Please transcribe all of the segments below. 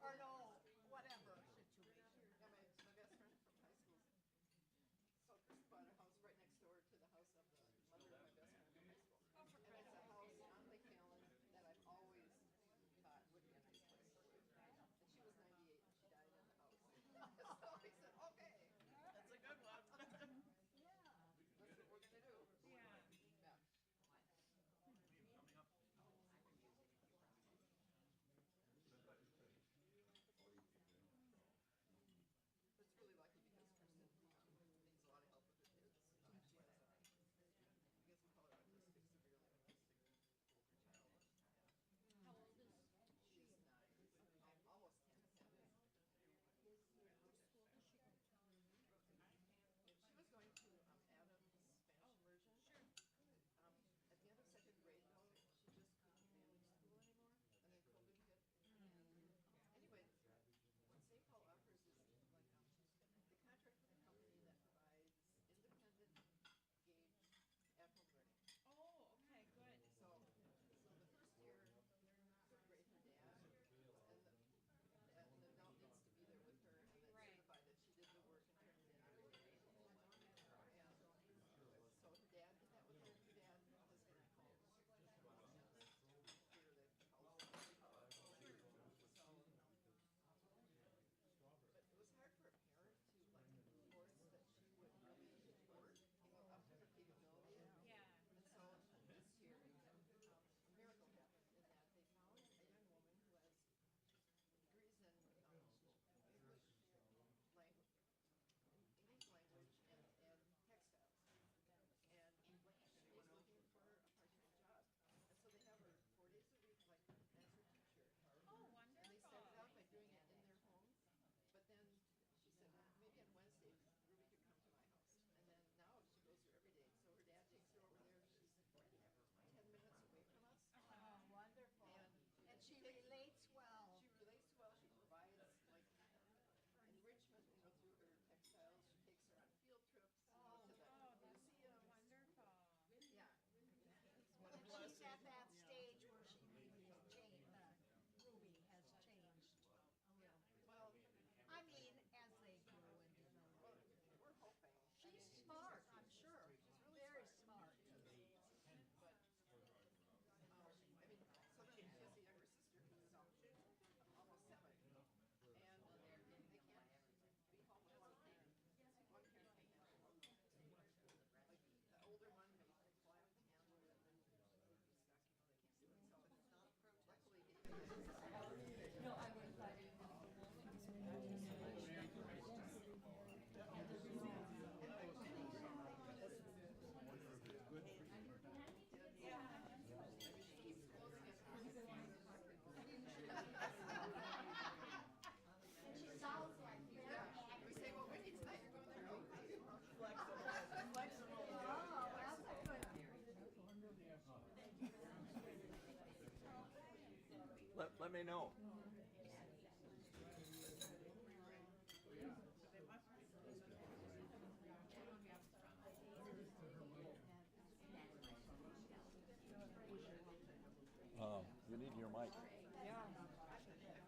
or no, whatever situation. Yeah, my best friend from high school. So Chris bought a house right next door to the house of the mother of my best friend from high school. Oh, for And it's crying a out house loud. on Lake Allen that I've always thought would be a nice place to live. And she was 98 and she died in the house. So we said, okay, That's a good one. Yeah. that's what we're gonna do. Yeah. Yeah. It's really lucky because Kristen needs a lot of help with her kids. She has I guess we call her autistic, severely autistic older child. How old is She is 9, almost 10. which school does she go to? She was going to Adams Spanish immersion. Sure. At the end of second grade, though, she just couldn't manage school anymore, and then COVID hit. And anyway, what St. Paul offers is like the contract with a company that provides independent gauge at-home learning. Oh, okay, good. So the first year, third grade, her dad and the adult needs to be there with her and then Right. certify that she did the work and turned it in every day. And so her dad did that with her. Her dad has been at home since here the house. But it was hard for a parent to like enforce that she would really work, up to her capability. Yeah. And so this year, a miracle happened in that they found a young woman who has degrees in English language and textiles. And she's looking for a part-time job. And so they have her 4 days a week, like as her teacher. Oh, And they set it wonderful. up by doing it in their home. But then she said, well, maybe on Wednesdays, Ruby could come to my house. And then now she goes there every day. So her dad takes her over there. She's 10 minutes away from us. Oh, wonderful. And she relates well. She relates well. She provides like enrichment, through her textiles. She takes her on field trips, to the That's museums. wonderful. Yeah. And she's at that stage where she maybe has changed, Ruby has changed a little. Well, I mean, as they grow and develop. we're hoping. She's smart, I'm sure. She's really Very smart. But I mean, so then she has a younger sister who's almost 7, and they can't be home with one parent. One parent can handle both. Like the older one may fly off the handle and then be stuck. They can't do it. So luckily, She sounds like very we say, well, Whitney, tonight you're going there. Okay. flexible. Oh, that's a good. Let me know. You need your mic. Yeah.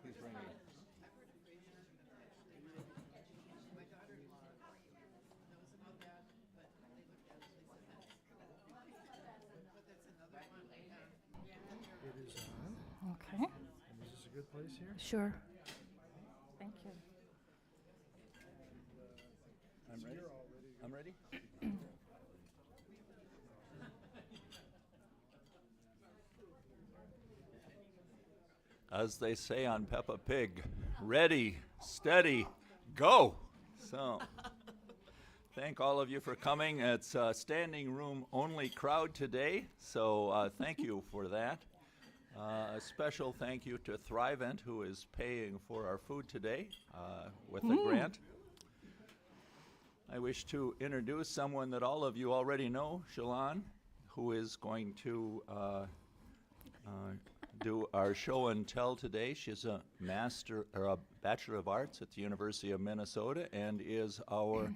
He's ringing. My daughter-in-law knows about that, but they looked at it and they said but that's another one. It is on. Okay, And is this a good place here? sure. Thank you. I'm ready. You're all ready to go. I'm ready. As they say on Peppa Pig, ready, steady, go. So, thank all of you for coming. It's a standing room only crowd today, so thank you for that. A special thank you to Thrivent, who is paying for our food today with a grant. I wish to introduce someone that all of you already know, Chillon, who is going to do our show and tell today. She's a Bachelor of Arts at the University of Minnesota and is our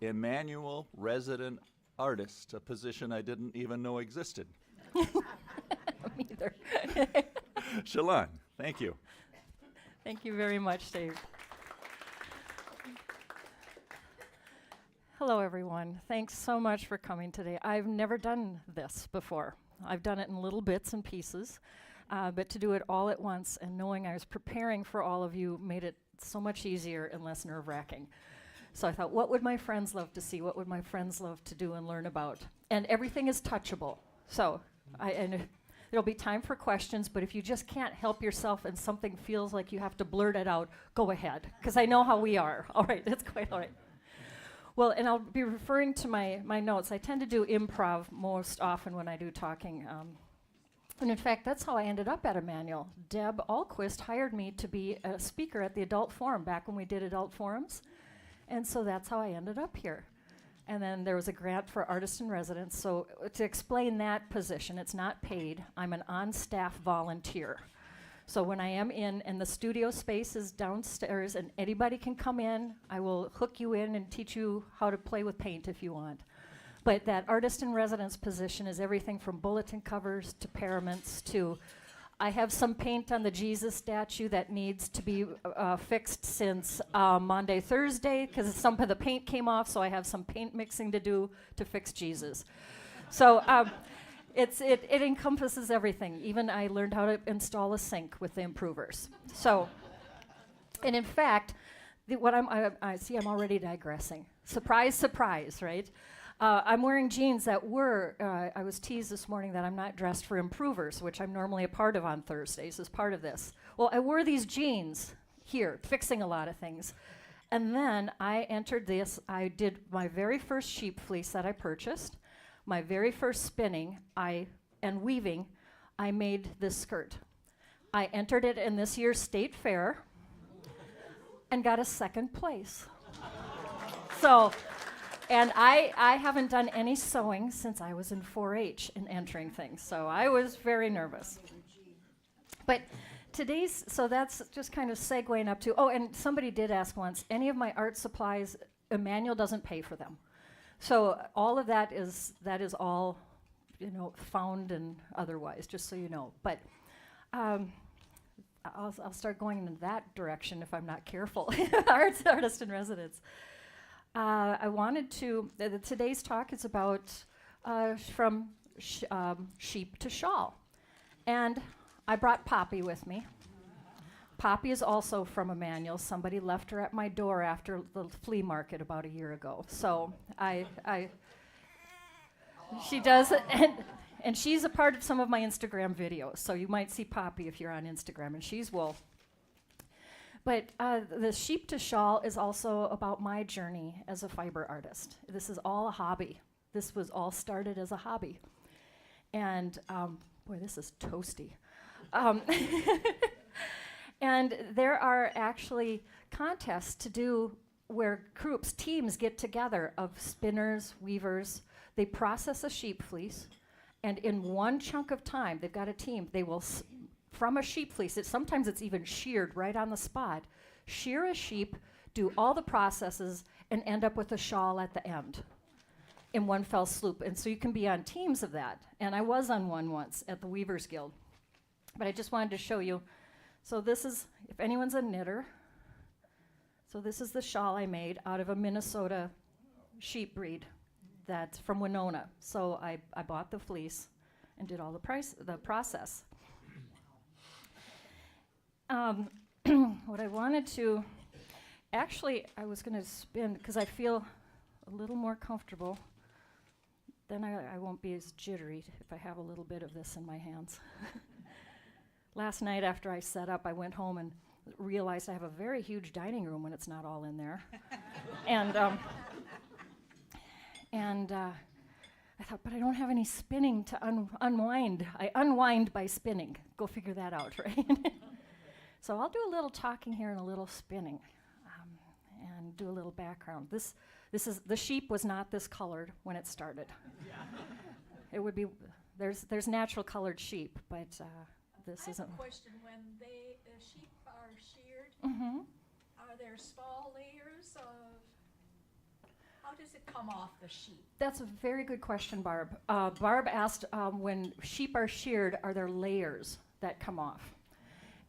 Emmanuel resident artist, a position I didn't even know existed. Me either. Chillon, thank you. Thank you very much, Dave. Hello, everyone. Thanks so much for coming today. I've never done this before. I've done it in little bits and pieces, but to do it all at once and knowing I was preparing for all of you made it so much easier and less nerve-wracking. So I thought, what would my friends love to see? What would my friends love to do and learn about? And everything is touchable. So there'll be time for questions, but if you just can't help yourself and something feels like you have to blurt it out, go ahead, because I know how we are. All right, that's quite all right. Well, and I'll be referring to my notes. I tend to do improv most often when I do talking. And in fact, that's how I ended up at Emmanuel. Deb Alquist hired me to be a speaker at the adult forum back when we did adult forums. And so that's how I ended up here. And then there was a grant for artist in residence. So to explain that position, it's not paid. I'm an on-staff volunteer. So when I am in, and the studio space is downstairs, and anybody can come in, I will hook you in and teach you how to play with paint if you want. But that artist in residence position is everything from bulletin covers to paraments to, I have some paint on the Jesus statue that needs to be fixed since Monday, Thursday, because some of the paint came off, so I have some paint mixing to do to fix Jesus. So it encompasses everything. Even I learned how to install a sink with the improvers. So, and in fact, I see I'm already digressing. Surprise, surprise, right? I'm wearing jeans that I was teased this morning that I'm not dressed for improvers, which I'm normally a part of on Thursdays as part of this. Well, I wore these jeans here, fixing a lot of things. And then I entered this. I did my very first sheep fleece that I purchased. My very first spinning and weaving, I made this skirt. I entered it in this year's state fair and got a second place. So, and I haven't done any sewing since I was in 4-H and entering things, so I was very nervous. But so that's just kind of segueing up to, and somebody did ask once, any of my art supplies, Emmanuel doesn't pay for them. So all of that is all, found and otherwise, just so you know. But I'll start going in that direction if I'm not careful. Artist in residence. I wanted to. Today's talk is about from sheep to shawl, and I brought Poppy with me. Poppy is also from Emmanuel. Somebody left her at my door after the flea market about a year ago. So she does, and she's a part of some of my Instagram videos. So you might see Poppy if you're on Instagram, and she's wool. But the sheep to shawl is also about my journey as a fiber artist. This is all a hobby. This was all started as a hobby. And boy, this is toasty. And there are actually contests to do where teams get together of spinners, weavers. They process a sheep fleece, and in one chunk of time, they've got a team. They will, from a sheep fleece, sometimes it's even sheared right on the spot, shear a sheep, do all the processes, and end up with a shawl at the end in one fell swoop. And so you can be on teams of that. And I was on one once at the Weavers Guild. But I just wanted to show you. So this is, if anyone's a knitter, so this is the shawl I made out of a Minnesota sheep breed that's from Winona. So I bought the fleece and did all the process. What I wanted to, actually I was going to spin, because I feel a little more comfortable, then I won't be as jittery if I have a little bit of this in my hands. Last night after I set up, I went home and realized I have a very huge dining room when it's not all in there. And I thought, but I don't have any spinning to unwind. I unwind by spinning. Go figure that out, right? So I'll do a little talking here and a little spinning, and do a little background. This is, the sheep was not this colored when it started. It would be, there's natural colored sheep, but this isn't. I have a question. When the sheep are sheared, Mm-hmm. are there small layers of, how does it come off the sheep? That's a very good question, Barb. Barb asked, when sheep are sheared, are there layers that come off?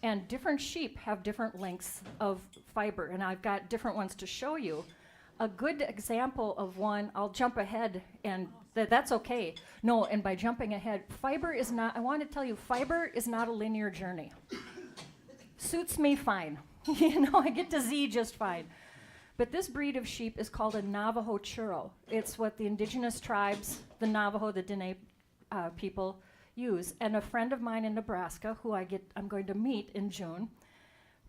And different sheep have different lengths of fiber, and I've got different ones to show you. A good example of one, I'll jump ahead, and that's okay. No, and by jumping ahead, fiber is not, I want to tell you, fiber is not a linear journey. Suits me fine. You know, I get to Z just fine. But this breed of sheep is called a Navajo churro. It's what the indigenous tribes, the Navajo, the Dene people use. And a friend of mine in Nebraska, who I'm going to meet in June,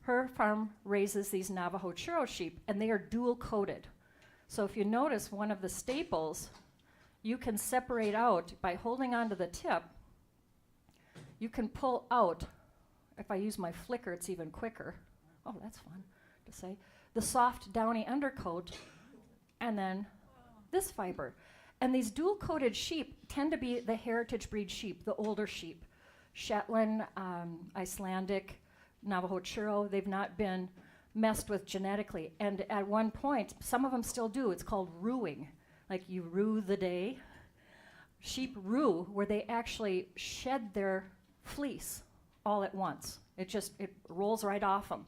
her farm raises these Navajo churro sheep, and they are dual coated. So if you notice one of the staples, you can separate out by holding onto the tip. You can pull out, if I use my flicker, it's even quicker. Oh, that's fun to say. The soft, downy undercoat, and then this fiber. And these dual-coated sheep tend to be the heritage breed sheep, the older sheep. Shetland, Icelandic, Navajo churro, they've not been messed with genetically. And at one point, some of them still do. It's called ruing. Like you rue the day. Sheep rue, where they actually shed their fleece all at once. It rolls right off them.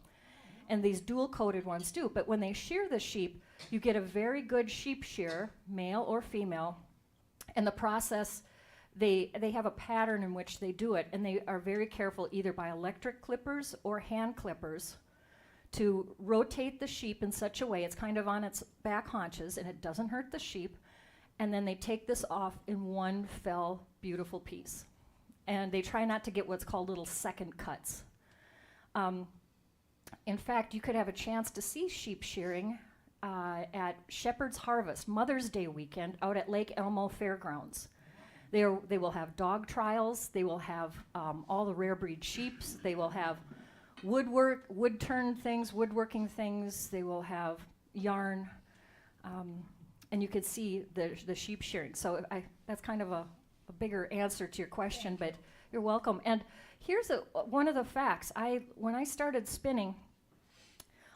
And these dual-coated ones do. But when they shear the sheep, you get a very good sheep shear, male or female. And the process, they have a pattern in which they do it, and they are very careful either by electric clippers or hand clippers to rotate the sheep in such a way, it's kind of on its back haunches, and it doesn't hurt the sheep. And then they take this off in one fell, beautiful piece. And they try not to get what's called little second cuts. In fact, you could have a chance to see sheep shearing at Shepherd's Harvest, Mother's Day weekend, out at Lake Elmo Fairgrounds. They will have dog trials. They will have all the rare breed sheeps. They will have woodworking things. They will have yarn, and you could see the sheep shearing. So that's kind of a bigger answer to your question, but you're welcome. And here's one of the facts. When I started spinning,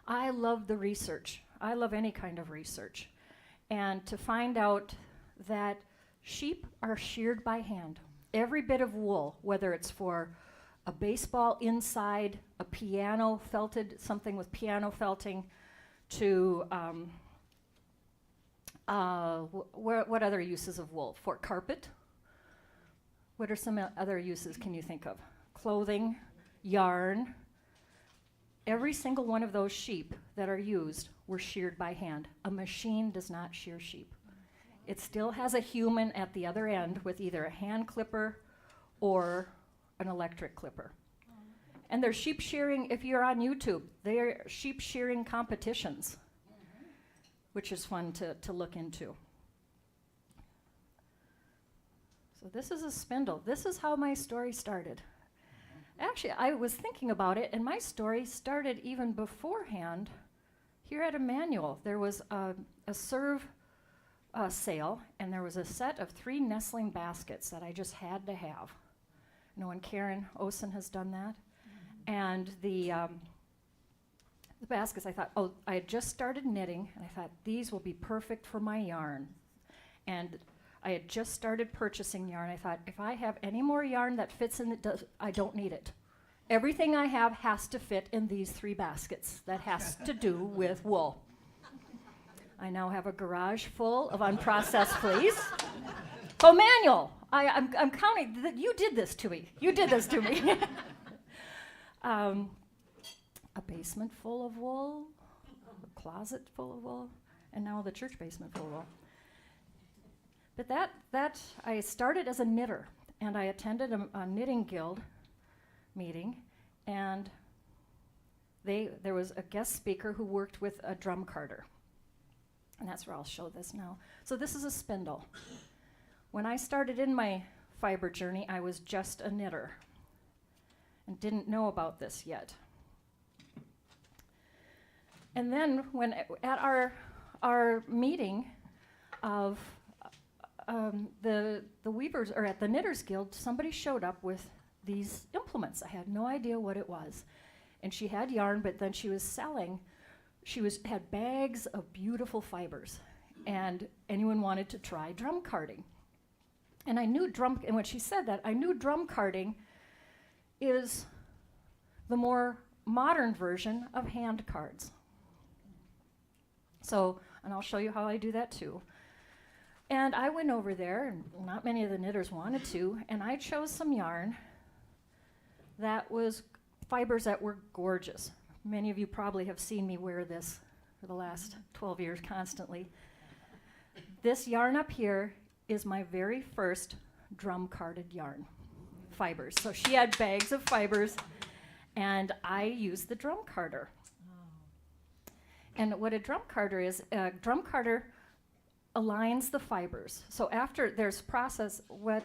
I love the research. I love any kind of research. And to find out that sheep are sheared by hand. Every bit of wool, whether it's for a baseball inside, a piano felted, something with piano felting, to what other uses of wool? For carpet? What are some other uses can you think of? Clothing, yarn. Every single one of those sheep that are used were sheared by hand. A machine does not shear sheep. It still has a human at the other end with either a hand clipper or an electric clipper. And there's sheep shearing, if you're on YouTube, they're sheep shearing competitions, which is fun to look into. So this is a spindle. This is how my story started. Actually, I was thinking about it, and my story started even beforehand. Here at Emmanuel, there was a serve sale, and there was a set of 3 nestling baskets that I just had to have. You know, and Karen Osen has done that. And the baskets, I thought, I had just started knitting, and I thought, these will be perfect for my yarn. And I had just started purchasing yarn. I thought, if I have any more yarn that fits in, I don't need it. Everything I have has to fit in these 3 baskets. That has to do with wool. I now have a garage full of unprocessed fleece. Oh, Manuel, I'm counting. You did this to me. You did this to me. A basement full of wool, a closet full of wool, and now the church basement full of wool. But that I started as a knitter, and I attended a knitting guild meeting, and there was a guest speaker who worked with a drum carder. And that's where I'll show this now. So this is a spindle. When I started in my fiber journey, I was just a knitter and didn't know about this yet. And then when at our meeting of the weavers, or at the Knitters Guild, somebody showed up with these implements. I had no idea what it was. And she had yarn, but then she was selling, had bags of beautiful fibers. And anyone wanted to try drum carding. And I knew and when she said that, I knew drum carding is the more modern version of hand cards. So, and I'll show you how I do that too. And I went over there, and not many of the knitters wanted to, and I chose some yarn that was fibers that were gorgeous. Many of you probably have seen me wear this for the last 12 years constantly. This yarn up here is my very first drum carded yarn fibers. So she had bags of fibers, and I used the drum carder. And what a drum carder is, a drum carder aligns the fibers. So after there's process, I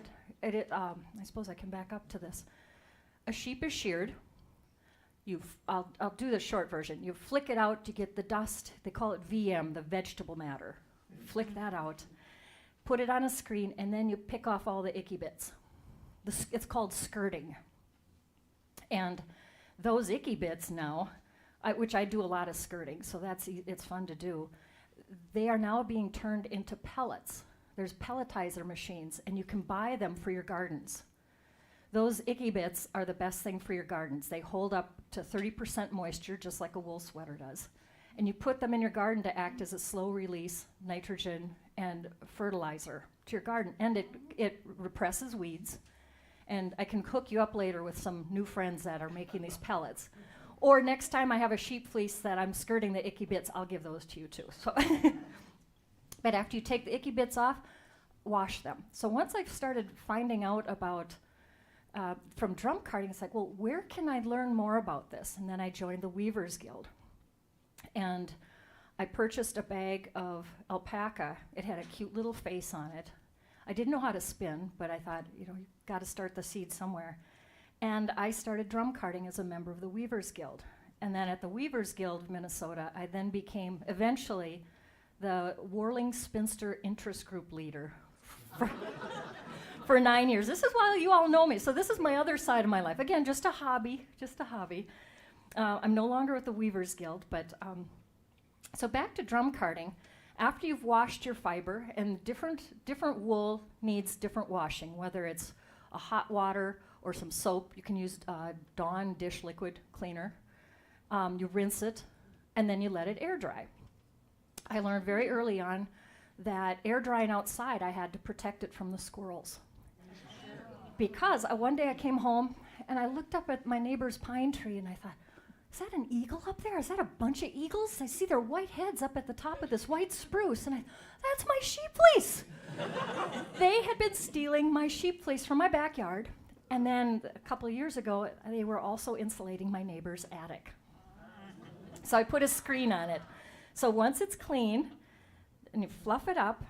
suppose I can back up to this. A sheep is sheared. I'll do the short version. You flick it out to get the dust. They call it VM, the vegetable matter. Flick that out, put it on a screen, and then you pick off all the icky bits. It's called skirting. And those icky bits now, which I do a lot of skirting, so it's fun to do, they are now being turned into pellets. There's pelletizer machines, and you can buy them for your gardens. Those icky bits are the best thing for your gardens. They hold up to 30% moisture, just like a wool sweater does. And you put them in your garden to act as a slow release nitrogen and fertilizer to your garden. And it represses weeds. And I can hook you up later with some new friends that are making these pellets. Or next time I have a sheep fleece that I'm skirting the icky bits, I'll give those to you too. So but after you take the icky bits off, wash them. So once I've started finding out about from drum carding, it's like, well, where can I learn more about this? And then I joined the Weavers Guild. And I purchased a bag of alpaca. It had a cute little face on it. I didn't know how to spin, but I thought, you've got to start the seed somewhere. And I started drum carding as a member of the Weavers Guild. And then at the Weavers Guild of Minnesota, I then became eventually the Whirling Spinster Interest Group leader for 9 years. This is why you all know me. So this is my other side of my life. Again, just a hobby. I'm no longer with the Weavers Guild, but so back to drum carding. After you've washed your fiber, and different wool needs different washing, whether it's a hot water or some soap. You can use Dawn dish liquid cleaner. You rinse it, and then you let it air dry. I learned very early on that air drying outside, I had to protect it from the squirrels. Because one day I came home, and I looked up at my neighbor's pine tree, and I thought, is that an eagle up there? Is that a bunch of eagles? I see their white heads up at the top of this white spruce, and that's my sheep fleece. They had been stealing my sheep fleece from my backyard, and then a couple of years ago, they were also insulating my neighbor's attic. So I put a screen on it. So once it's clean, and you fluff it up,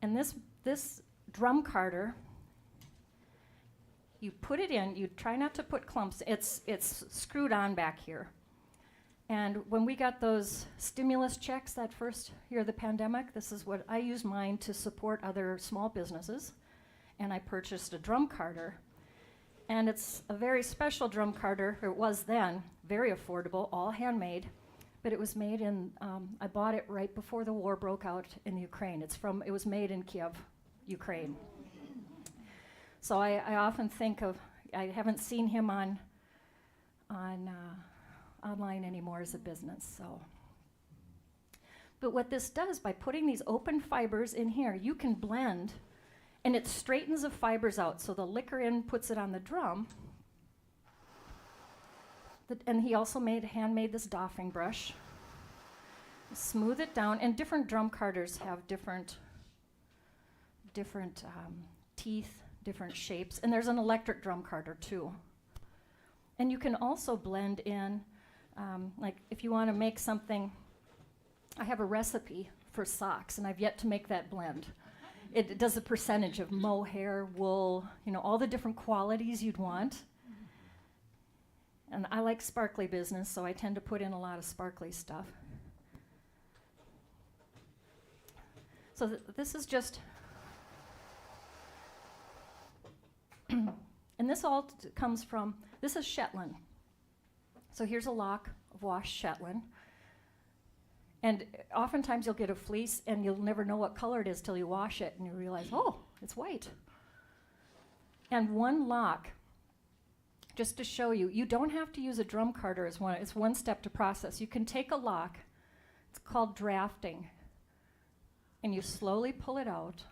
and this drum carder, you put it in, you try not to put clumps, it's screwed on back here. And when we got those stimulus checks that first year of the pandemic, this is what I used mine to support other small businesses. And I purchased a drum carder. And it's a very special drum carder, or it was then, very affordable, all handmade. But it was made in, I bought it right before the war broke out in Ukraine. It was made in Kiev, Ukraine. So I often think of, I haven't seen him on online anymore as a business, so. But what this does, by putting these open fibers in here, you can blend, and it straightens the fibers out. So the liquor in puts it on the drum. And he also handmade this doffing brush. Smooth it down, and different drum carders have different teeth, different shapes, and there's an electric drum carder too. And you can also blend in, like if you want to make something, I have a recipe for socks, and I've yet to make that blend. It does a percentage of mohair, wool, all the different qualities you'd want. And I like sparkly business, so I tend to put in a lot of sparkly stuff. So this is just, and this all comes from, this is Shetland. So here's a lock of washed Shetland. And oftentimes you'll get a fleece and you'll never know what color it is till you wash it and you realize, oh, it's white. And one lock just to show you, you don't have to use a drum carder as one. It's one step to process. You can take a lock. It's called drafting. And you slowly pull it out.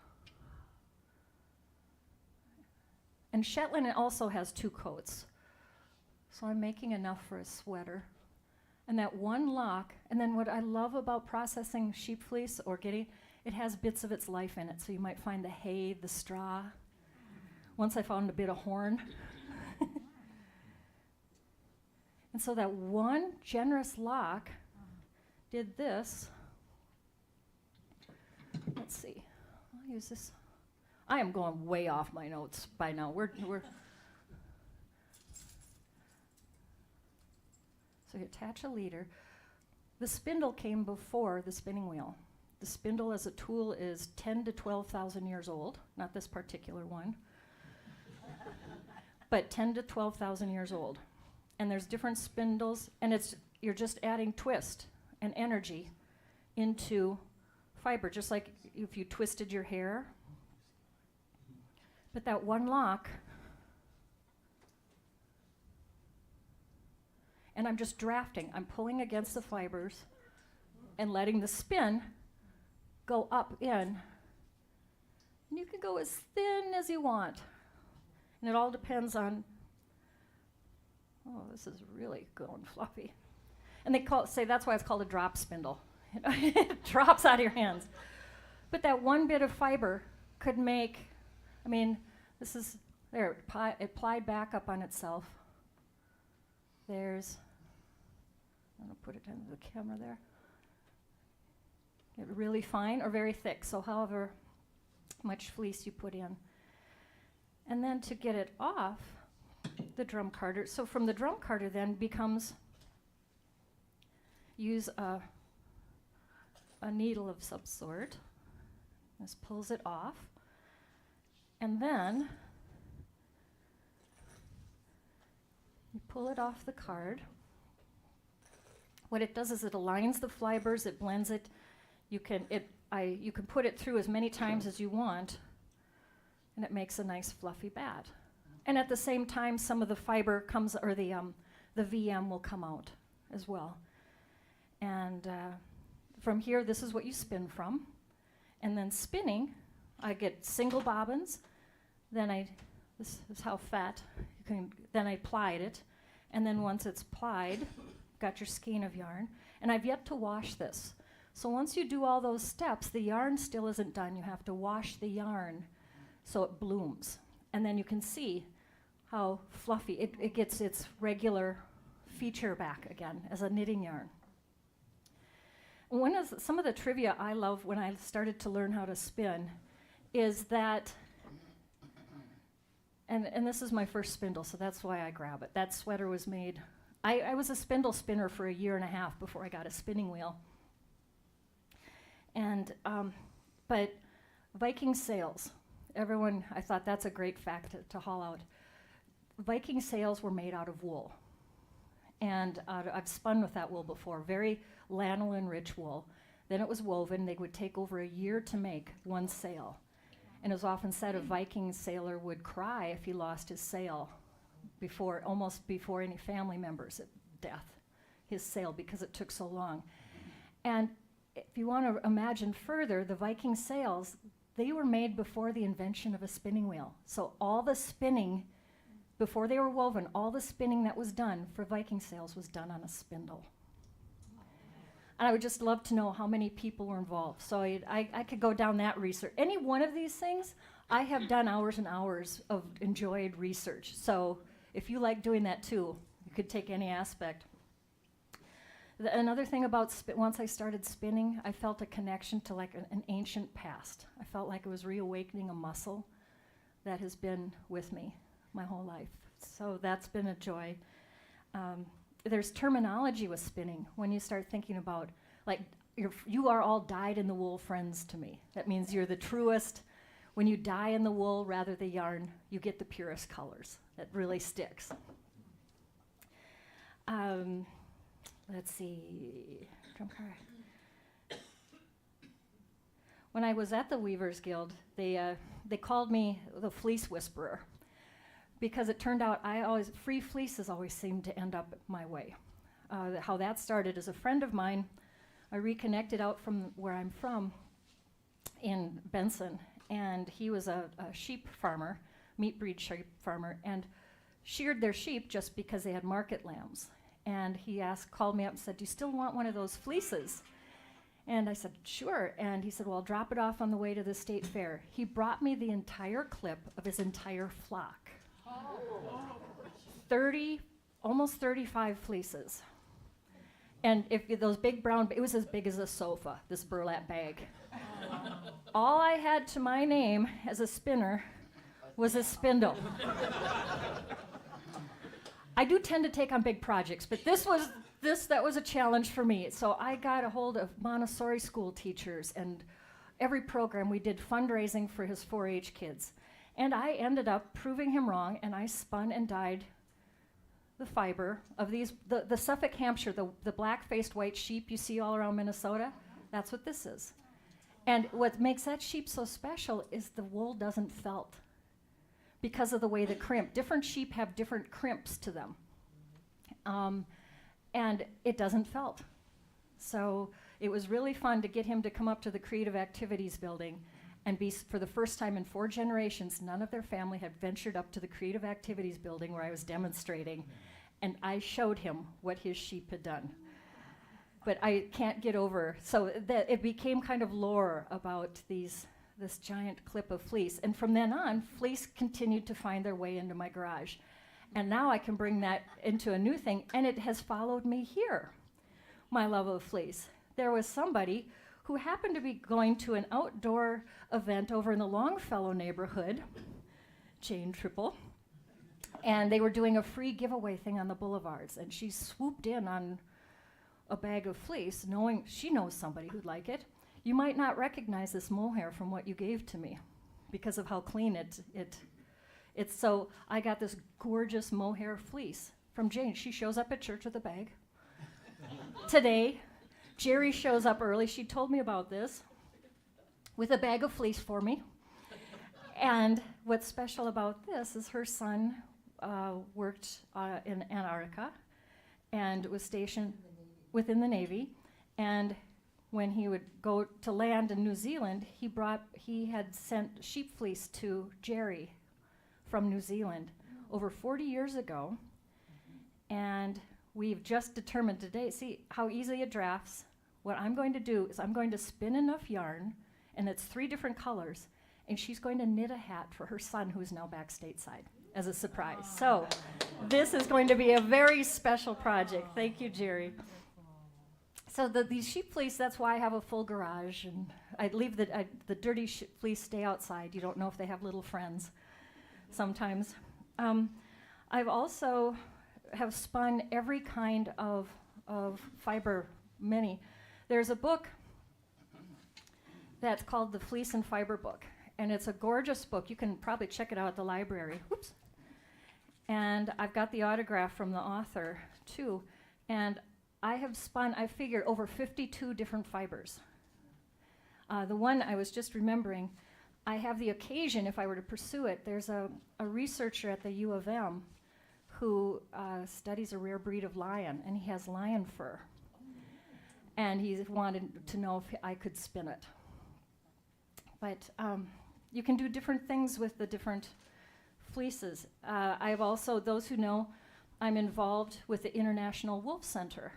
And Shetland also has 2 coats. So I'm making enough for a sweater. And that one lock, and then what I love about processing sheep fleece or getting, it has bits of its life in it. So you might find the hay, the straw. Once I found a bit of horn. And so that one generous lock did this. Let's see. I'll use this. I am going way off my notes by now. We're So you attach a leader. The spindle came before the spinning wheel. The spindle as a tool is 10 to 12,000 years old, not this particular one, but 10 to 12,000 years old. And there's different spindles, and you're just adding twist and energy into fiber, just like if you twisted your hair. But that one lock, and I'm just drafting. I'm pulling against the fibers and letting the spin go up in. And you can go as thin as you want. And it all depends on, oh, this is really going fluffy. And they say that's why it's called a drop spindle. It drops out of your hands. But that one bit of fiber could make, I mean, this is, there, it plied back up on itself. There's, I'm going to put it into the camera there. Get really fine or very thick, so however much fleece you put in. And then to get it off the drum carder, so from the drum carder then becomes, use a needle of some sort. This pulls it off. And then you pull it off the card. What it does is it aligns the fibers, it blends it. You can put it through as many times as you want, and it makes a nice fluffy bat. And at the same time, some of the fiber comes, or the VM will come out as well. And from here, this is what you spin from. And then spinning, I get single bobbins. Then this is how fat you can. Then I plied it, and then once it's plied, got your skein of yarn. And I've yet to wash this. So once you do all those steps, the yarn still isn't done. You have to wash the yarn so it blooms. And then you can see how fluffy it gets its regular feature back again as a knitting yarn. Some of the trivia I love when I started to learn how to spin is that, and this is my first spindle, so that's why I grab it. That sweater was made, I was a spindle spinner for 1.5 years before I got a spinning wheel. And, but Viking sails, everyone, I thought that's a great fact to haul out. Viking sails were made out of wool. And I've spun with that wool before, very lanolin-rich wool. Then it was woven. They would take over 1 year to make one sail. And it was often said a Viking sailor would cry if he lost his sail almost before any family members' death, his sail, because it took so long. And if you want to imagine further, the Viking sails, they were made before the invention of a spinning wheel. So all the spinning, before they were woven, all the spinning that was done for Viking sails was done on a spindle. And I would just love to know how many people were involved. So I could go down that research. Any one of these things, I have done hours and hours of enjoyed research. So if you like doing that too, you could take any aspect. Another thing about once I started spinning, I felt a connection to like an ancient past. I felt like it was reawakening a muscle that has been with me my whole life. So that's been a joy. There's terminology with spinning when you start thinking about, like, you are all dyed-in-the-wool friends to me. That means you're the truest. When you dye in the wool rather than yarn, you get the purest colors. That really sticks. Let's see. When I was at the Weavers Guild, they called me the Fleece Whisperer because it turned out free fleeces always seemed to end up my way. How that started is a friend of mine, I reconnected out from where I'm from in Benson, and he was a sheep farmer, meat breed sheep farmer, and sheared their sheep just because they had market lambs. And he called me up and said, "Do you still want one of those fleeces?" And I said, "Sure." And he said, "Well, I'll drop it off on the way to the state fair." He brought me the entire clip of his entire flock. 30, almost 35 fleeces. And those big brown, it was as big as a sofa, this burlap bag. All I had to my name as a spinner was a spindle. I do tend to take on big projects, but that was a challenge for me. So I got a hold of Montessori school teachers, and every program we did fundraising for his 4-H kids. And I ended up proving him wrong, and I spun and dyed the fiber of the Suffolk Hampshire, the black-faced white sheep you see all around Minnesota. That's what this is. And what makes that sheep so special is the wool doesn't felt because of the way the crimp. Different sheep have different crimps to them. And it doesn't felt. So it was really fun to get him to come up to the Creative Activities building and for the first time in 4 generations, none of their family had ventured up to the Creative Activities building where I was demonstrating, and I showed him what his sheep had done. But I can't get over, so that it became kind of lore about this giant clip of fleece. And from then on, fleece continued to find their way into my garage. And now I can bring that into a new thing, and it has followed me here, my love of fleece. There was somebody who happened to be going to an outdoor event over in the Longfellow neighborhood, Jane Triple, and they were doing a free giveaway thing on the boulevards, and she swooped in on a bag of fleece, knowing she knows somebody who'd like it. "You might not recognize this mohair from what you gave to me because of how clean it's." So I got this gorgeous mohair fleece from Jane. She shows up at church with a bag. Today, Jerry shows up early. She told me about this with a bag of fleece for me. And what's special about this is her son worked in Antarctica and was stationed within the Navy. And when he would go to land in New Zealand, he had sent sheep fleece to Jerry from New Zealand over 40 years ago. And we've just determined today, see how easy it drafts. What I'm going to do is I'm going to spin enough yarn, and it's 3 different colors, and she's going to knit a hat for her son who's now back stateside as a surprise. So this is going to be a very special project. Thank you, Jerry. So these sheep fleece, that's why I have a full garage, and I leave the dirty fleece stay outside. You don't know if they have little friends sometimes. I've also have spun every kind of fiber, many. There's a book that's called the Fleece and Fiber Book, and it's a gorgeous book. You can probably check it out at the library. Whoops. And I've got the autograph from the author, too. And I have spun, I figured, over 52 different fibers. The one I was just remembering, I have the occasion, if I were to pursue it, there's a researcher at the U of M who studies a rare breed of lion, and he has lion fur. And he wanted to know if I could spin it. But you can do different things with the different fleeces. I've also, those who know, I'm involved with the International Wolf Center.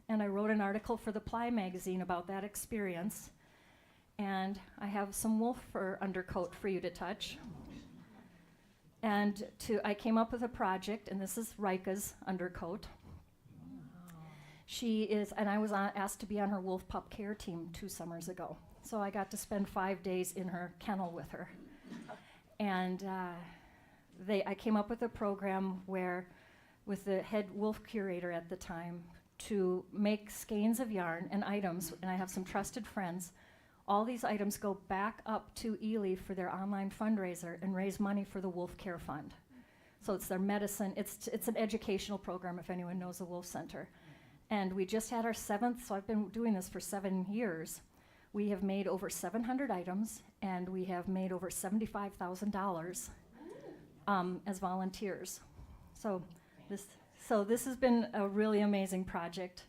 And I wrote an article for the Ply magazine about that experience. And I have some wolf fur undercoat for you to touch. And I came up with a project, and this is Rika's undercoat. She is, and I was asked to be on her wolf pup care team 2 summers ago. So I got to spend 5 days in her kennel with her. And I came up with a program where, with the head wolf curator at the time, to make skeins of yarn and items, and I have some trusted friends. All these items go back up to Ely for their online fundraiser and raise money for the Wolf Care Fund. So it's their medicine, it's an educational program if anyone knows the Wolf Center. And we just had our 7th, so I've been doing this for 7 years. We have made over 700 items, and we have made over $75,000 as volunteers. So this has been a really amazing project.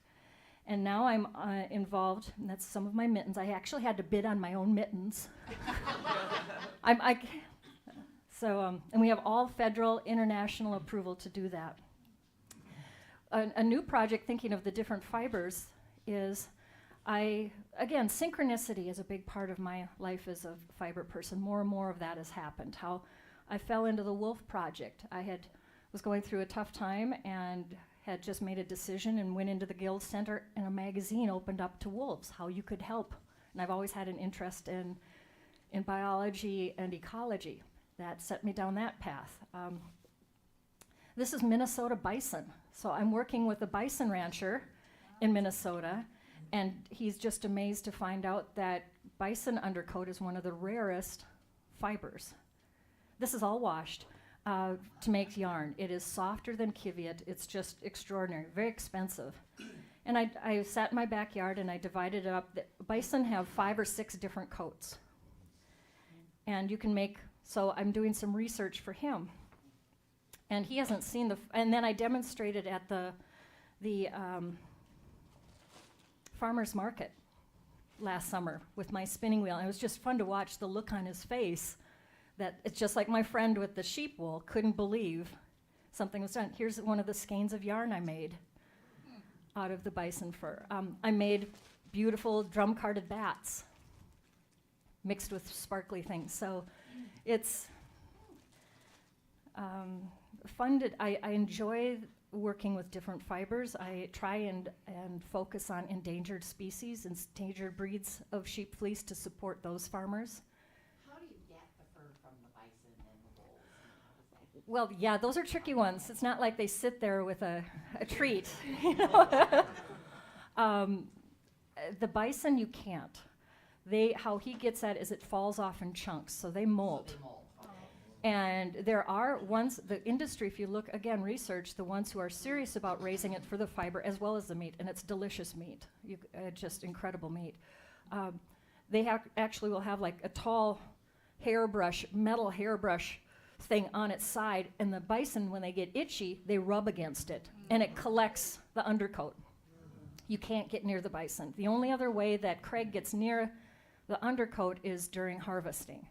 And now I'm involved, and that's some of my mittens. I actually had to bid on my own mittens. And we have all federal, international approval to do that. A new project, thinking of the different fibers, is again, synchronicity is a big part of my life as a fiber person. More and more of that has happened. How I fell into the Wolf Project. Was going through a tough time and had just made a decision and went into the Guild Center, and a magazine opened up to wolves, how you could help. And I've always had an interest in biology and ecology. That set me down that path. This is Minnesota bison. So I'm working with a bison rancher in Minnesota, and he's just amazed to find out that bison undercoat is one of the rarest fibers. This is all washed to make yarn. It is softer than Kiviat. It's just extraordinary, very expensive. And I sat in my backyard and I divided it up. The bison have 5 or 6 different coats. And you can make, so I'm doing some research for him. And he hasn't seen and then I demonstrated at the farmer's market last summer with my spinning wheel. And it was just fun to watch the look on his face, that it's just like my friend with the sheep wool couldn't believe something was done. Here's one of the skeins of yarn I made out of the bison fur. I made beautiful drum-carded bats mixed with sparkly things. So it's funded. I enjoy working with different fibers. I try and focus on endangered species and endangered breeds of sheep fleece to support those farmers. How do you get the fur from the bison and the wolves? And how does that Well, yeah, those are tricky ones. It's not like they sit there with a treat. You know? The bison, you can't. How he gets at is it falls off in chunks, so they molt. they mold? Okay. And there are ones, the industry, if you look, again, research, the ones who are serious about raising it for the fiber as well as the meat, and it's delicious meat, just incredible meat. They actually will have like a tall metal hairbrush thing on its side, and the bison, when they get itchy, they rub against it, and it collects the undercoat. You can't get near the bison. The only other way that Craig gets near the undercoat is during harvesting.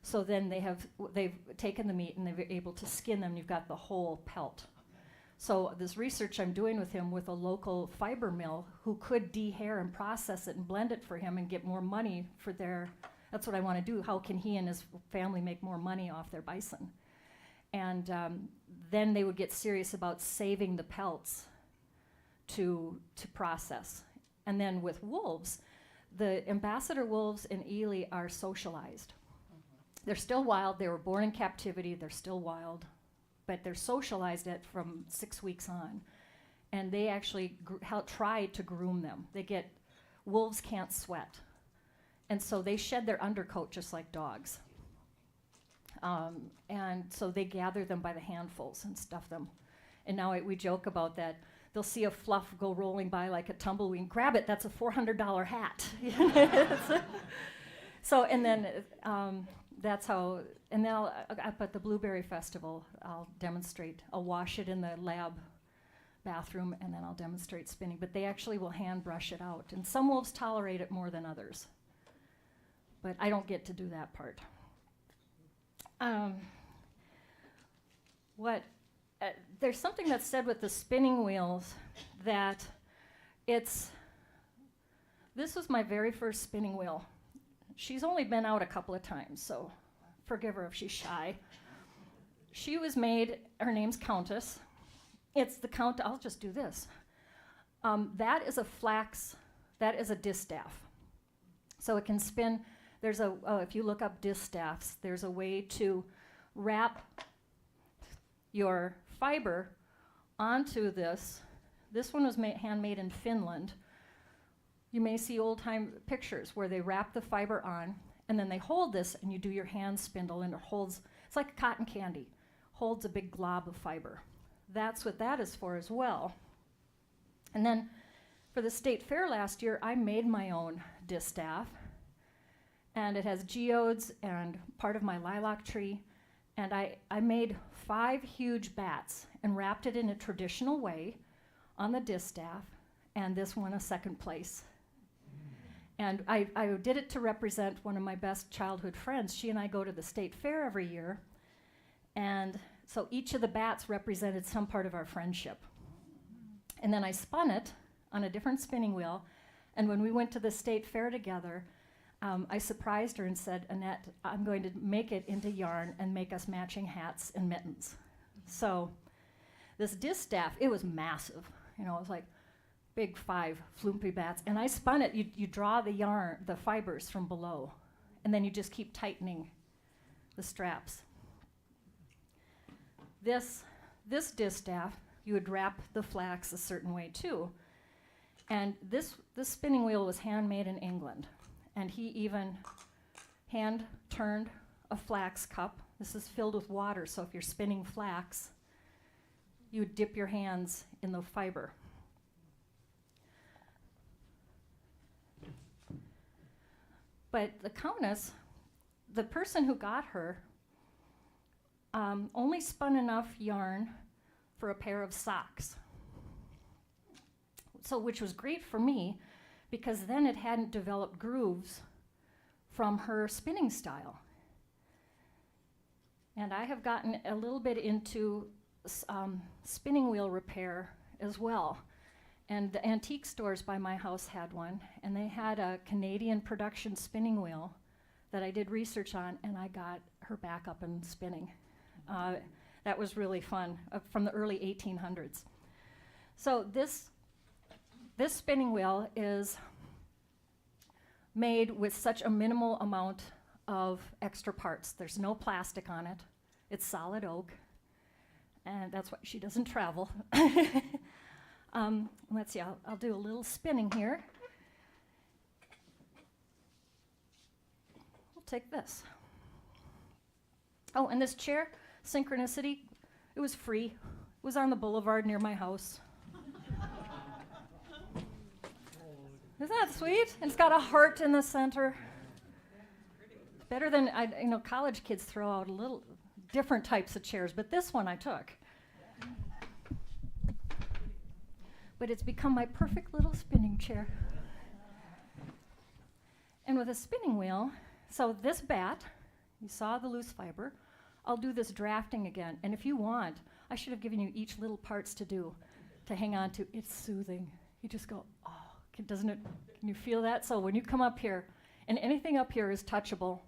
So then they've taken the meat and they're able to skin them. You've got the whole pelt. So this research I'm doing with him with a local fiber mill who could de-hair and process it and blend it for him and get more money for that's what I want to do. How can he and his family make more money off their bison? And then they would get serious about saving the pelts to process. And then with wolves, the ambassador wolves in Ely are socialized. They're still wild. They were born in captivity. They're still wild, but they're socialized from 6 weeks on. And they actually try to groom them. Wolves can't sweat. And so they shed their undercoat just like dogs. And so they gather them by the handfuls and stuff them. And now we joke about that. They'll see a fluff go rolling by like a tumbleweed. Grab it, that's a $400 hat. So, and then that's how, and then up at the Blueberry Festival, I'll demonstrate. I'll wash it in the lab bathroom, and then I'll demonstrate spinning. But they actually will hand brush it out. And some wolves tolerate it more than others. But I don't get to do that part. There's something that's said with the spinning wheels that this was my very first spinning wheel. She's only been out a couple of times, so forgive her if she's shy. She was made, her name's Countess. It's the I'll just do this. That is a distaff. So it can spin, if you look up distaffs, there's a way to wrap your fiber onto this. This one was handmade in Finland. You may see old-time pictures where they wrap the fiber on, and then they hold this, and you do your hand spindle, and it's like cotton candy, holds a big glob of fiber. That's what that is for as well. And then for the state fair last year, I made my own distaff, and it has geodes and part of my lilac tree, And I made 5 huge bats and wrapped it in a traditional way on the distaff, and this won a second place. And I did it to represent one of my best childhood friends. She and I go to the state fair every year, and so each of the bats represented some part of our friendship. And then I spun it on a different spinning wheel, and when we went to the state fair together, I surprised her and said, Annette, I'm going to make it into yarn and make us matching hats and mittens. So this distaff, it was massive. You know, it was like big 5 flumpy bats. And I spun it. You draw the yarn, the fibers from below, and then you just keep tightening the straps. This distaff, you would wrap the flax a certain way too. And this spinning wheel was handmade in England. And he even hand turned a flax cup. This is filled with water, so if you're spinning flax, you would dip your hands in the fiber. But the Countess, the person who got her, only spun enough yarn for a pair of socks. So, which was great for me, because then it hadn't developed grooves from her spinning style. And I have gotten a little bit into spinning wheel repair as well. And the antique stores by my house had one, and they had a Canadian production spinning wheel that I did research on, and I got her back up and spinning. That was really fun, from the early 1800s. So this spinning wheel is made with such a minimal amount of extra parts. There's no plastic on it. It's solid oak, and that's why she doesn't travel. Let's see, I'll do a little spinning here. We'll take this. Oh, and this chair, Synchronicity, it was free. It was on the boulevard near my house. Isn't that sweet? And it's got a heart in the center. Better than, college kids throw out a little different types of chairs, but this one I took. But it's become my perfect little spinning chair. And with a spinning wheel, so this bat, you saw the loose fiber, I'll do this drafting again. And if you want, I should have given you each little parts to hang on to. It's soothing. You just go, oh. Doesn't it? Can you feel that? So when you come up here, and anything up here is touchable.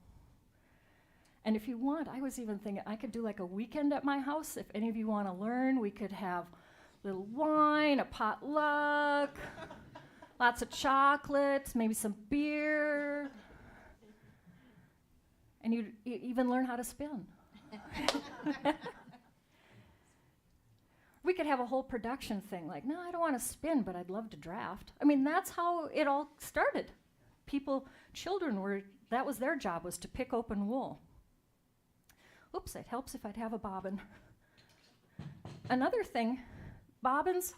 And if you want, I was even thinking I could do like a weekend at my house. If any of you want to learn, we could have a little wine, a potluck, lots of chocolates, maybe some beer. And you even learn how to spin. We could have a whole production thing, like, no, I don't want to spin, but I'd love to draft. I mean, that's how it all started. Children that was their job, was to pick open wool. Oops, it helps if I'd have a bobbin. Another thing, bobbins,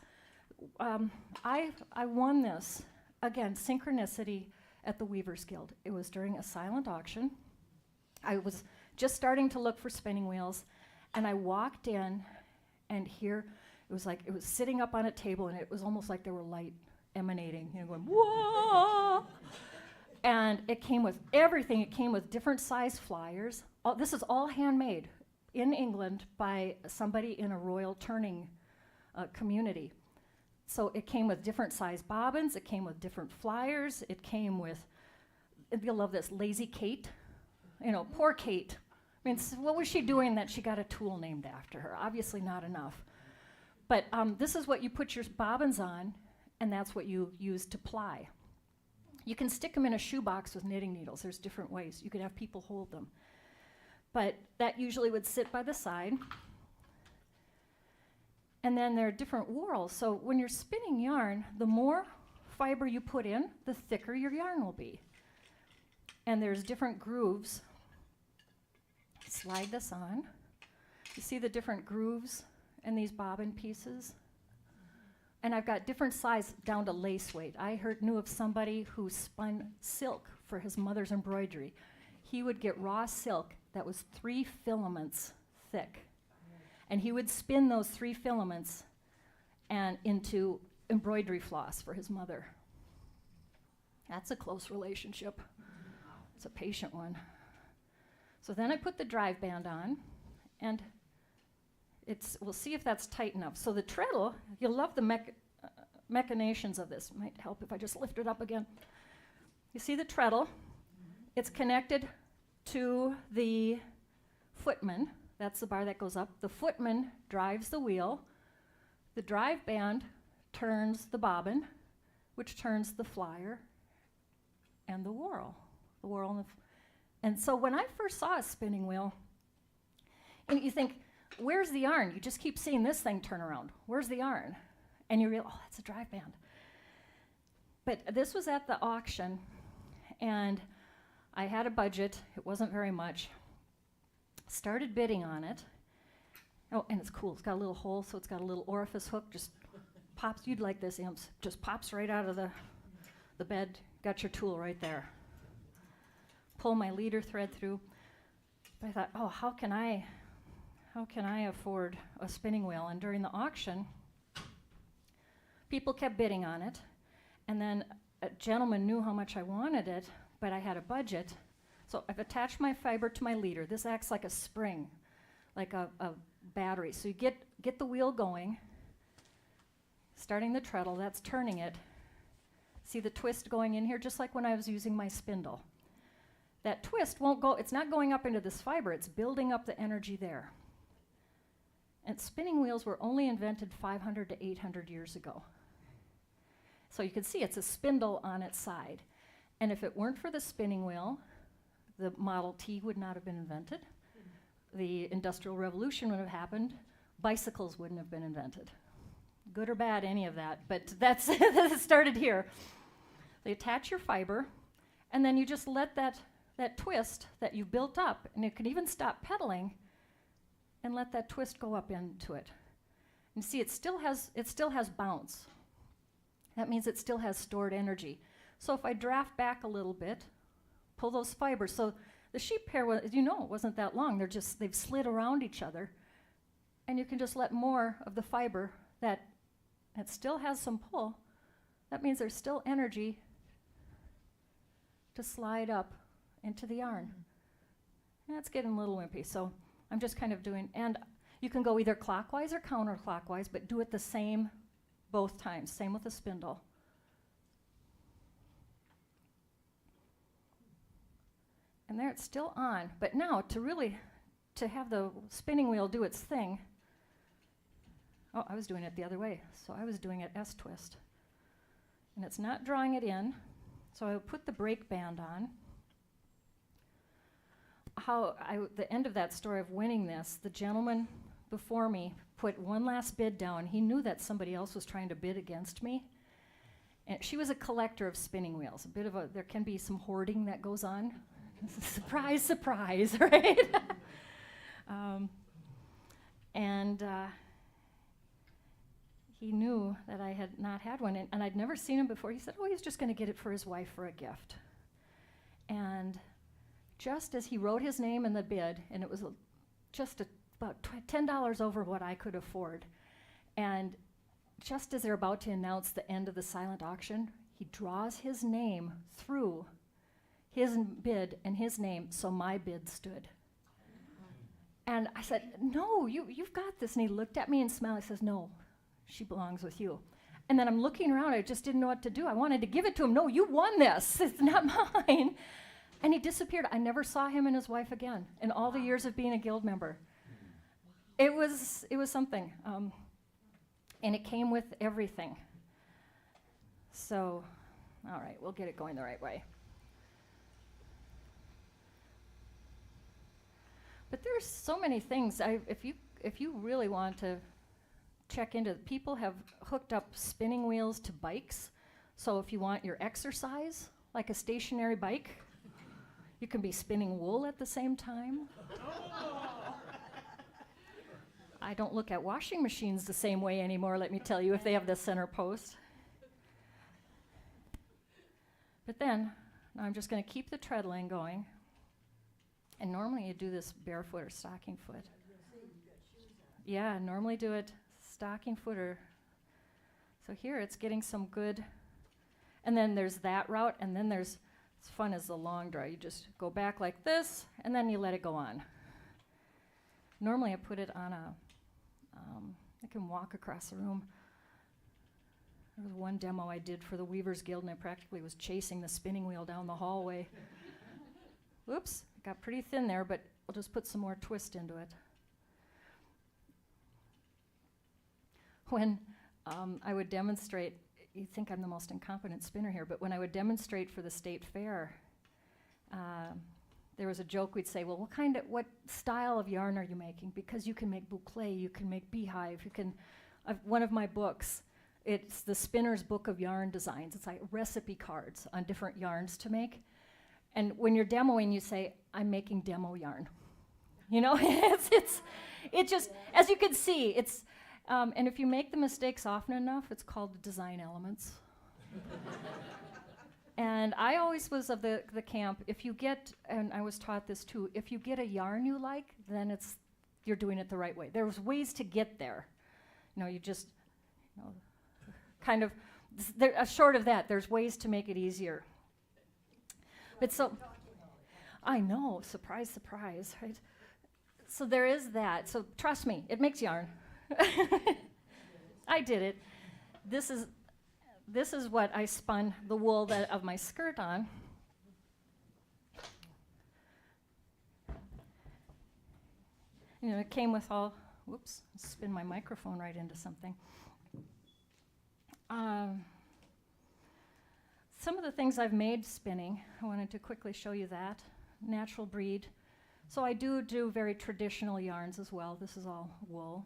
I won this, again, Synchronicity at the Weavers Guild. It was during a silent auction. I was just starting to look for spinning wheels, and I walked in, and here, it was sitting up on a table, and it was almost like there were light emanating, going, whoa! And it came with everything. It came with different size flyers. This is all handmade in England by somebody in a royal turning community. So it came with different size bobbins. It came with different flyers. It came with, you'll love this, Lazy Kate. Poor Kate. I mean, what was she doing that she got a tool named after her? Obviously not enough. But this is what you put your bobbins on, and that's what you use to ply. You can stick them in a shoebox with knitting needles. There's different ways. You could have people hold them. But that usually would sit by the side. And then there are different whorls. So when you're spinning yarn, the more fiber you put in, the thicker your yarn will be. And there's different grooves. Slide this on. You see the different grooves in these bobbin pieces? And I've got different size down to lace weight. I knew of somebody who spun silk for his mother's embroidery. He would get raw silk that was 3 filaments thick. And he would spin those 3 filaments and into embroidery floss for his mother. That's a close relationship. It's a patient one. So then I put the drive band on, and we'll see if that's tight enough. So the treadle, you'll love the machinations of this. Might help if I just lift it up again. You see the treadle? It's connected to the footman. That's the bar that goes up. The footman drives the wheel. The drive band turns the bobbin, which turns the flyer and the whorl. The whorl and so when I first saw a spinning wheel, and you think, where's the yarn? You just keep seeing this thing turn around. Where's the yarn? And you realize, oh, that's a drive band. But this was at the auction, and I had a budget. It wasn't very much. Started bidding on it. Oh, and it's cool. It's got a little hole, so it's got a little orifice hook. Just pops. You'd like this, imps. Just pops right out of the bed. Got your tool right there. Pull my leader thread through. But I thought, oh, how can I afford a spinning wheel? And during the auction, people kept bidding on it. And then a gentleman knew how much I wanted it, but I had a budget. So I've attached my fiber to my leader. This acts like a spring, like a battery. So you get the wheel going, starting the treadle, that's turning it. See the twist going in here, just like when I was using my spindle. That twist won't go, it's not going up into this fiber, it's building up the energy there. And spinning wheels were only invented 500 to 800 years ago. So you can see it's a spindle on its side. And if it weren't for the spinning wheel, the Model T would not have been invented. The Industrial Revolution would have happened. Bicycles wouldn't have been invented. Good or bad, any of that, but that's it started here. They attach your fiber, and then you just let that twist that you built up, and you can even stop pedaling, and let that twist go up into it. And see, it still has bounce. That means it still has stored energy. So if I draft back a little bit, pull those fibers. So the sheep hair, it wasn't that long. They've slid around each other, and you can just let more of the fiber that still has some pull. That means there's still energy to slide up into the yarn. That's getting a little wimpy, so I'm just kind of doing, and you can go either clockwise or counterclockwise, but do it the same both times. Same with the spindle. And there it's still on, but now to have the spinning wheel do its thing, oh, I was doing it the other way, so I was doing it S-twist. And it's not drawing it in, so I put the brake band on. The end of that story of winning this, the gentleman before me put one last bid down. He knew that somebody else was trying to bid against me. And she was a collector of spinning wheels. There can be some hoarding that goes on. Surprise, surprise, right? He knew that I had not had one, and I'd never seen him before. He said, oh, he's just going to get it for his wife for a gift. And just as he wrote his name in the bid, and it was about $10 over what I could afford, and just as they're about to announce the end of the silent auction, he draws his name through his bid and his name, so my bid stood. And I said, no, you've got this. And he looked at me and smiled. He says, no, she belongs with you. And then I'm looking around. I just didn't know what to do. I wanted to give it to him. No, you won this. It's not mine. And he disappeared. I never saw him and his wife again in all the years of being a guild member. It was something. And it came with everything. So, all right, we'll get it going the right way. But there's so many things. If you really want to check into it, people have hooked up spinning wheels to bikes. So if you want your exercise, like a stationary bike, you can be spinning wool at the same time. I don't look at washing machines the same way anymore, let me tell you, if they have the center post. But then, now I'm just going to keep the treadling going. And normally you do this barefoot or stocking foot. Yeah, normally do it stocking footer. So here it's getting some good, and then there's that route, and then there's, it's fun as the long draw. You just go back like this, and then you let it go on. Normally I put it on a, I can walk across the room. There was one demo I did for the Weavers Guild, and I practically was chasing the spinning wheel down the hallway. Whoops, it got pretty thin there, but I'll just put some more twist into it. When I would demonstrate, you think I'm the most incompetent spinner here, but when I would demonstrate for the state fair, there was a joke we'd say, well, what style of yarn are you making? Because you can make boucle, you can make beehive, you can, one of my books, it's the Spinner's Book of Yarn Designs. It's like recipe cards on different yarns to make. And when you're demoing, you say, I'm making demo yarn. You know, it just, as you can see, it's, and if you make the mistakes often enough, it's called design elements. And I always was of the camp, if you get, and I was taught this too, if you get a yarn you like, then you're doing it the right way. There's ways to get there. You know, you just, you know, kind of, short of that, there's ways to make it easier. But so, I know, surprise, surprise, right? So there is that. So trust me, it makes yarn. I did it. This is what I spun the wool of my skirt on. You know, it came with all, whoops, spin my microphone right into something. Some of the things I've made spinning, I wanted to quickly show you that. Natural breed. So I do very traditional yarns as well. This is all wool.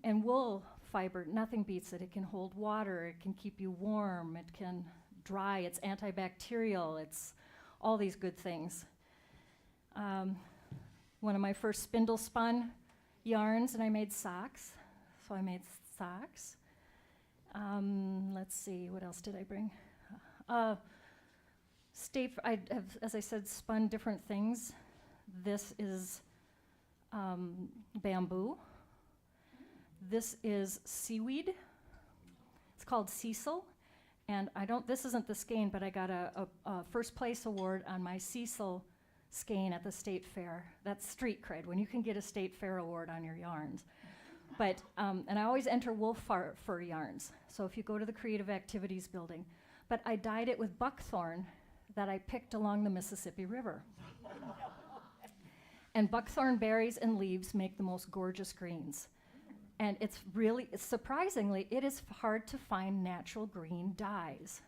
And wool fiber, nothing beats it. It can hold water, it can keep you warm, it can dry, it's antibacterial, it's all these good things. One of my first spindle spun yarns, and I made socks. So I made socks. Let's see, what else did I bring? I have, as I said, spun different things. This is bamboo. This is seaweed. It's called Cecil. And this isn't the skein, but I got a first place award on my Cecil skein at the state fair. That's street cred, when you can get a state fair award on your yarns. But, and I always enter wolf fur yarns. So if you go to the Creative Activities building. But I dyed it with buckthorn that I picked along the Mississippi River. And buckthorn berries and leaves make the most gorgeous greens. And surprisingly, it is hard to find natural green dyes.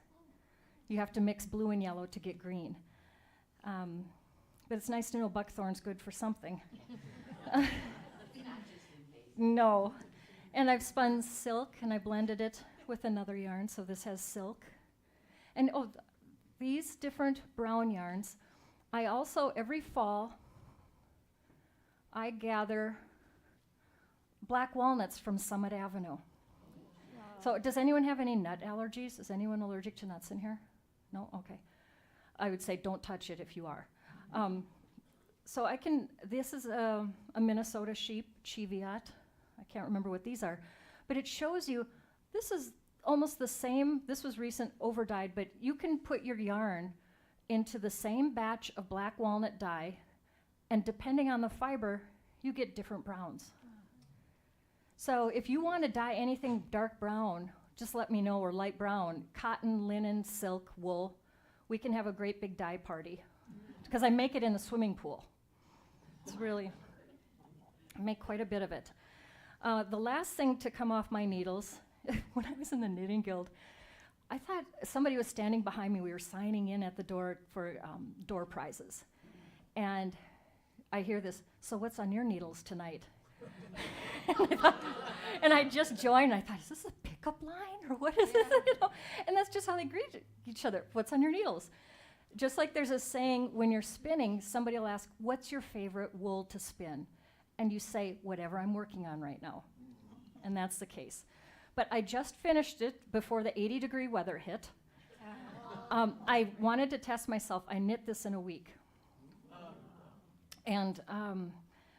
You have to mix blue and yellow to get green. But it's nice to know buckthorn's good for something. No. And I've spun silk, and I blended it with another yarn, so this has silk. And these different brown yarns, I also, every fall, I gather black walnuts from Summit Avenue. Wow. So does anyone have any nut allergies? Is anyone allergic to nuts in here? No? Okay. I would say don't touch it if you are. So this is a Minnesota sheep, Cheviot. I can't remember what these are. But it shows you, this is almost the same, this was recent over-dyed, but you can put your yarn into the same batch of black walnut dye, and depending on the fiber, you get different browns. So if you want to dye anything dark brown, just let me know, or light brown, cotton, linen, silk, wool. We can have a great big dye party. Because I make it in a swimming pool. It's really, I make quite a bit of it. The last thing to come off my needles, when I was in the Knitting Guild, I thought somebody was standing behind me. We were signing in at the door for door prizes. And I hear this, so what's on your needles tonight? And I just joined. I thought, is this a pickup line or what is this? You know? And that's just how they greet each other. What's on your needles? Just like there's a saying, when you're spinning, somebody will ask, what's your favorite wool to spin? And you say, whatever I'm working on right now. And that's the case. But I just finished it before the 80-degree weather hit. I wanted to test myself. I knit this in a week. And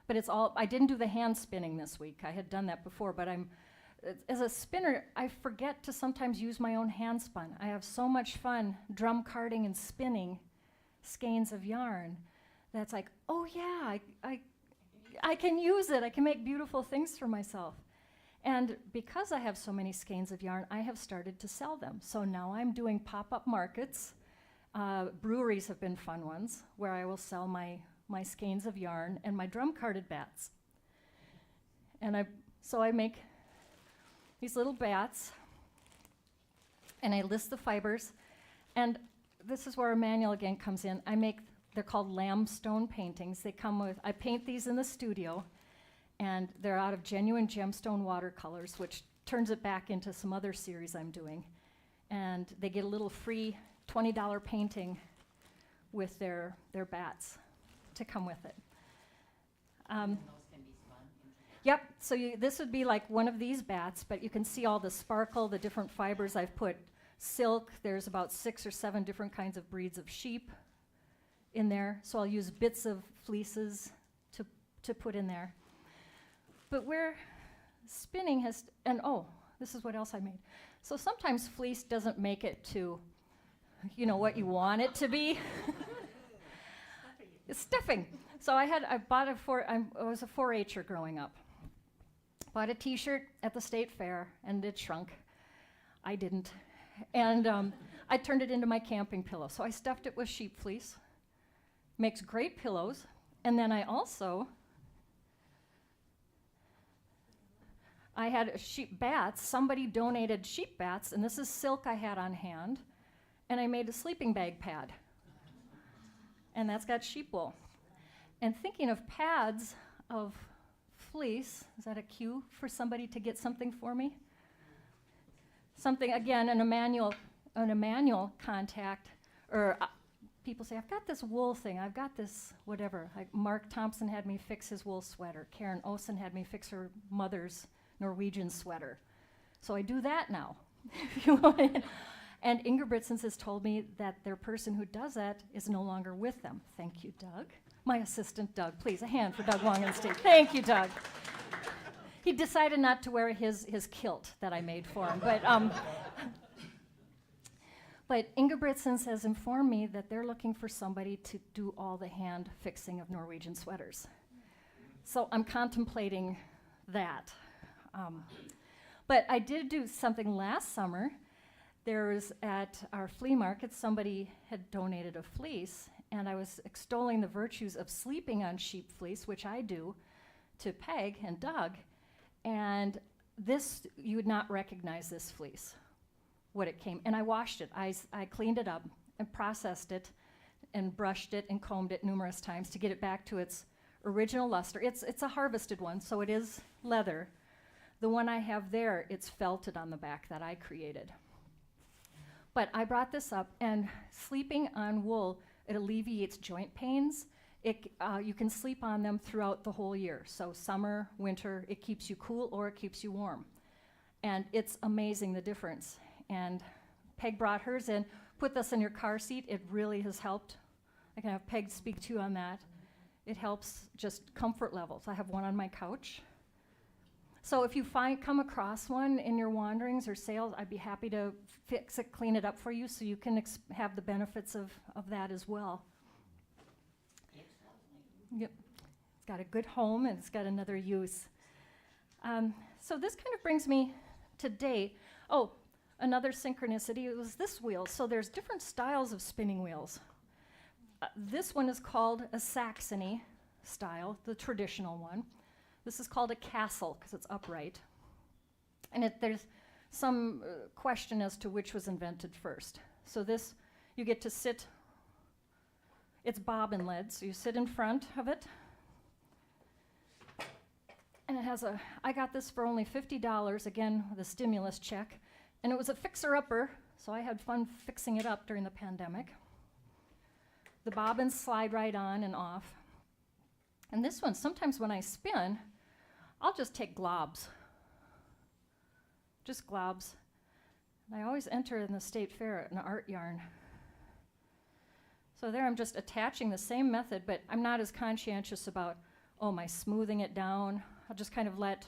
but it's all, I didn't do the hand spinning this week. I had done that before, but as a spinner, I forget to sometimes use my own hand spun. I have so much fun drum carding and spinning skeins of yarn that's like, oh yeah, I can use it. I can make beautiful things for myself. And because I have so many skeins of yarn, I have started to sell them. So now I'm doing pop-up markets. Breweries have been fun ones, where I will sell my skeins of yarn and my drum carded bats. And so I make these little bats, and I list the fibers. And this is where our manual again comes in. They're called limestone paintings. I paint these in the studio, and they're out of genuine gemstone watercolors, which turns it back into some other series I'm doing. And they get a little free $20 painting with their bats to come with it. And those can be spun. Yep, so this would be like one of these bats, but you can see all the sparkle, the different fibers. I've put silk. There's about 6 or 7 different kinds of breeds of sheep in there. So I'll use bits of fleeces to put in there. But where spinning has, this is what else I made. So sometimes fleece doesn't make it to, what you want it to be. It's stuffing. So I was a 4-H'er growing up. Bought a t-shirt at the state fair, and it shrunk. I didn't. And I turned it into my camping pillow. So I stuffed it with sheep fleece. Makes great pillows. And then I had sheep bats. Somebody donated sheep bats, and this is silk I had on hand. And I made a sleeping bag pad. And that's got sheep wool. And thinking of pads of fleece, is that a cue for somebody to get something for me? Something, again, an manual contact, or people say, I've got this wool thing, I've got this whatever. Like Mark Thompson had me fix his wool sweater. Karen Osen had me fix her mother's Norwegian sweater. So I do that now. If you want. And Ingebrigtsens has told me that their person who does that is no longer with them. Thank you, Doug. My assistant, Doug. Please, a hand for Doug Wangenstein. Thank you, Doug. He decided not to wear his kilt that I made for him. But Ingebrigtsens has informed me that they're looking for somebody to do all the hand fixing of Norwegian sweaters. So I'm contemplating that. But I did do something last summer. There was at our flea market, somebody had donated a fleece, and I was extolling the virtues of sleeping on sheep fleece, which I do, to Peg and Doug. And this, you would not recognize this fleece, what it came. And I washed it. I cleaned it up and processed it and brushed it and combed it numerous times to get it back to its original luster. It's a harvested one, so it is leather. The one I have there, it's felted on the back that I created. But I brought this up, and sleeping on wool, it alleviates joint pains. You can sleep on them throughout the whole year. So summer, winter, it keeps you cool or it keeps you warm. And it's amazing the difference. And Peg brought hers in. Put this in your car seat. It really has helped. I can have Peg speak to you on that. It helps just comfort levels. I have one on my couch. So if you come across one in your wanderings or sales, I'd be happy to fix it, clean it up for you so you can have the benefits of that as well. Yep. It's got a good home and it's got another use. So this kind of brings me to date. Oh, another synchronicity, it was this wheel. So there's different styles of spinning wheels. This one is called a Saxony style, the traditional one. This is called a castle because it's upright. And there's some question as to which was invented first. So this, you get to sit, it's bobbin led, so you sit in front of it. And it has I got this for only $50, again, with a stimulus check. And it was a fixer-upper, so I had fun fixing it up during the pandemic. The bobbins slide right on and off. And this one, sometimes when I spin, I'll just take globs. Just globs. And I always enter in the state fair an art yarn. So there I'm just attaching the same method, but I'm not as conscientious about Oh, am I smoothing it down? I'll just kind of let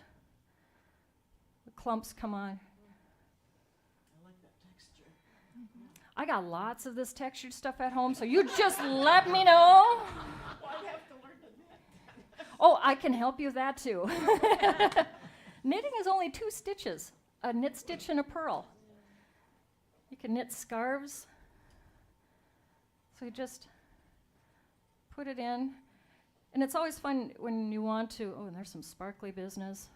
the clumps come on. I like that texture. I got lots of this textured stuff at home, so you just let me know. Well, I'd have to learn to knit. Oh, I can help you with that too. Knitting is only 2 stitches, a knit stitch and a purl. You can knit scarves. So you just put it in. And it's always fun when you want to, oh, and there's some sparkly business.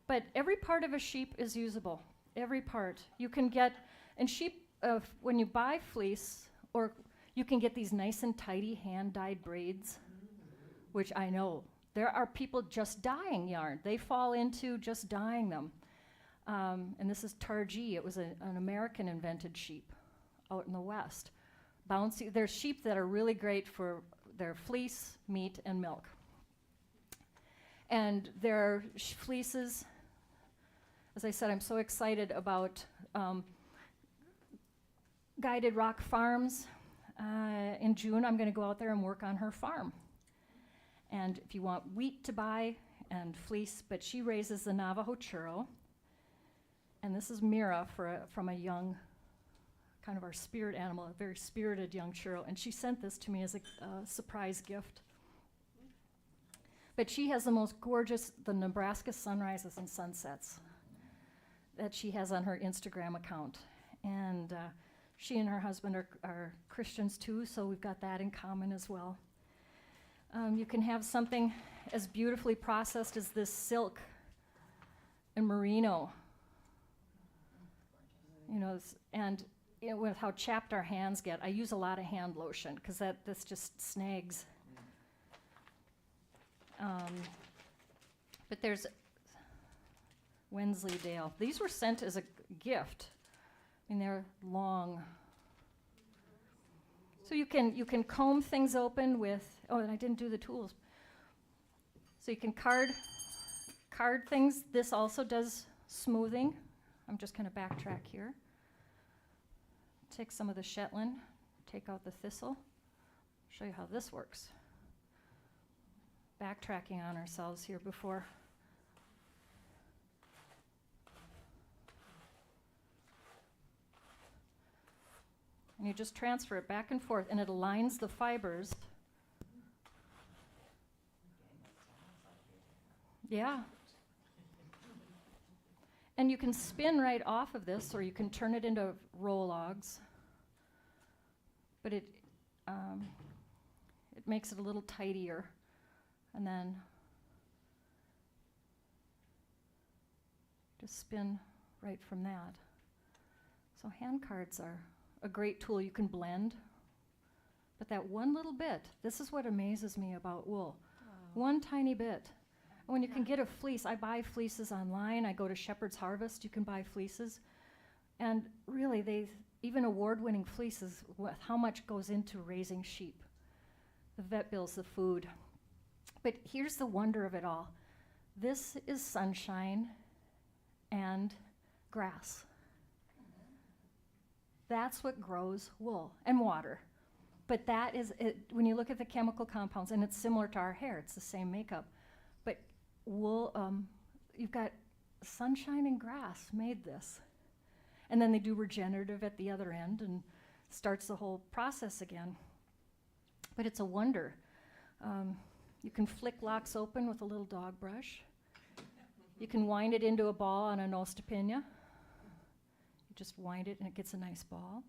But every part of a sheep is usable, every part. You can get, and sheep, when you buy fleece, or you can get these nice and tidy hand-dyed braids, which I know, there are people just dyeing yarn. They fall into just dyeing them. And this is targee. It was an American invented sheep out in the West. Bouncy, there's sheep that are really great for their fleece, meat, and milk. And there are fleeces, as I said, I'm so excited about Guided Rock Farms. In June, I'm going to go out there and work on her farm. And if you want wheat to buy and fleece, but she raises the Navajo churro. And this is Mira from a young, kind of our spirit animal, a very spirited young churro. And she sent this to me as a surprise gift. But she has the most gorgeous, the Nebraska sunrises and sunsets that she has on her Instagram account. And she and her husband are Christians too, so we've got that in common as well. You can have something as beautifully processed as this silk and merino. You know, and with how chapped our hands get, I use a lot of hand lotion because this just snags. But there's Wensleydale. These were sent as a gift. I mean, they're long. So you can comb things open with, oh, and I didn't do the tools. So you can card things. This also does smoothing. I'm just going to backtrack here. Take some of the Shetland, take out the thistle. Show you how this works. Backtracking on ourselves here before. And you just transfer it back and forth, and it aligns the fibers. Yeah. And you can spin right off of this, or you can turn it into roll-logs. But it makes it a little tidier. And then just spin right from that. So hand cards are a great tool. You can blend. But that one little bit, this is what amazes me about wool. One tiny bit. When you can get a fleece, I buy fleeces online. I go to Shepherd's Harvest, you can buy fleeces. And really, even award-winning fleeces, with how much goes into raising sheep. The vet bills, the food. But here's the wonder of it all. This is sunshine and grass. That's what grows wool and water. But that is it, when you look at the chemical compounds, and it's similar to our hair, it's the same makeup. But wool, you've got sunshine and grass made this. And then they do regenerative at the other end and starts the whole process again. But it's a wonder. You can flick locks open with a little dog brush. You can wind it into a ball on a nostopina. You just wind it and it gets a nice ball.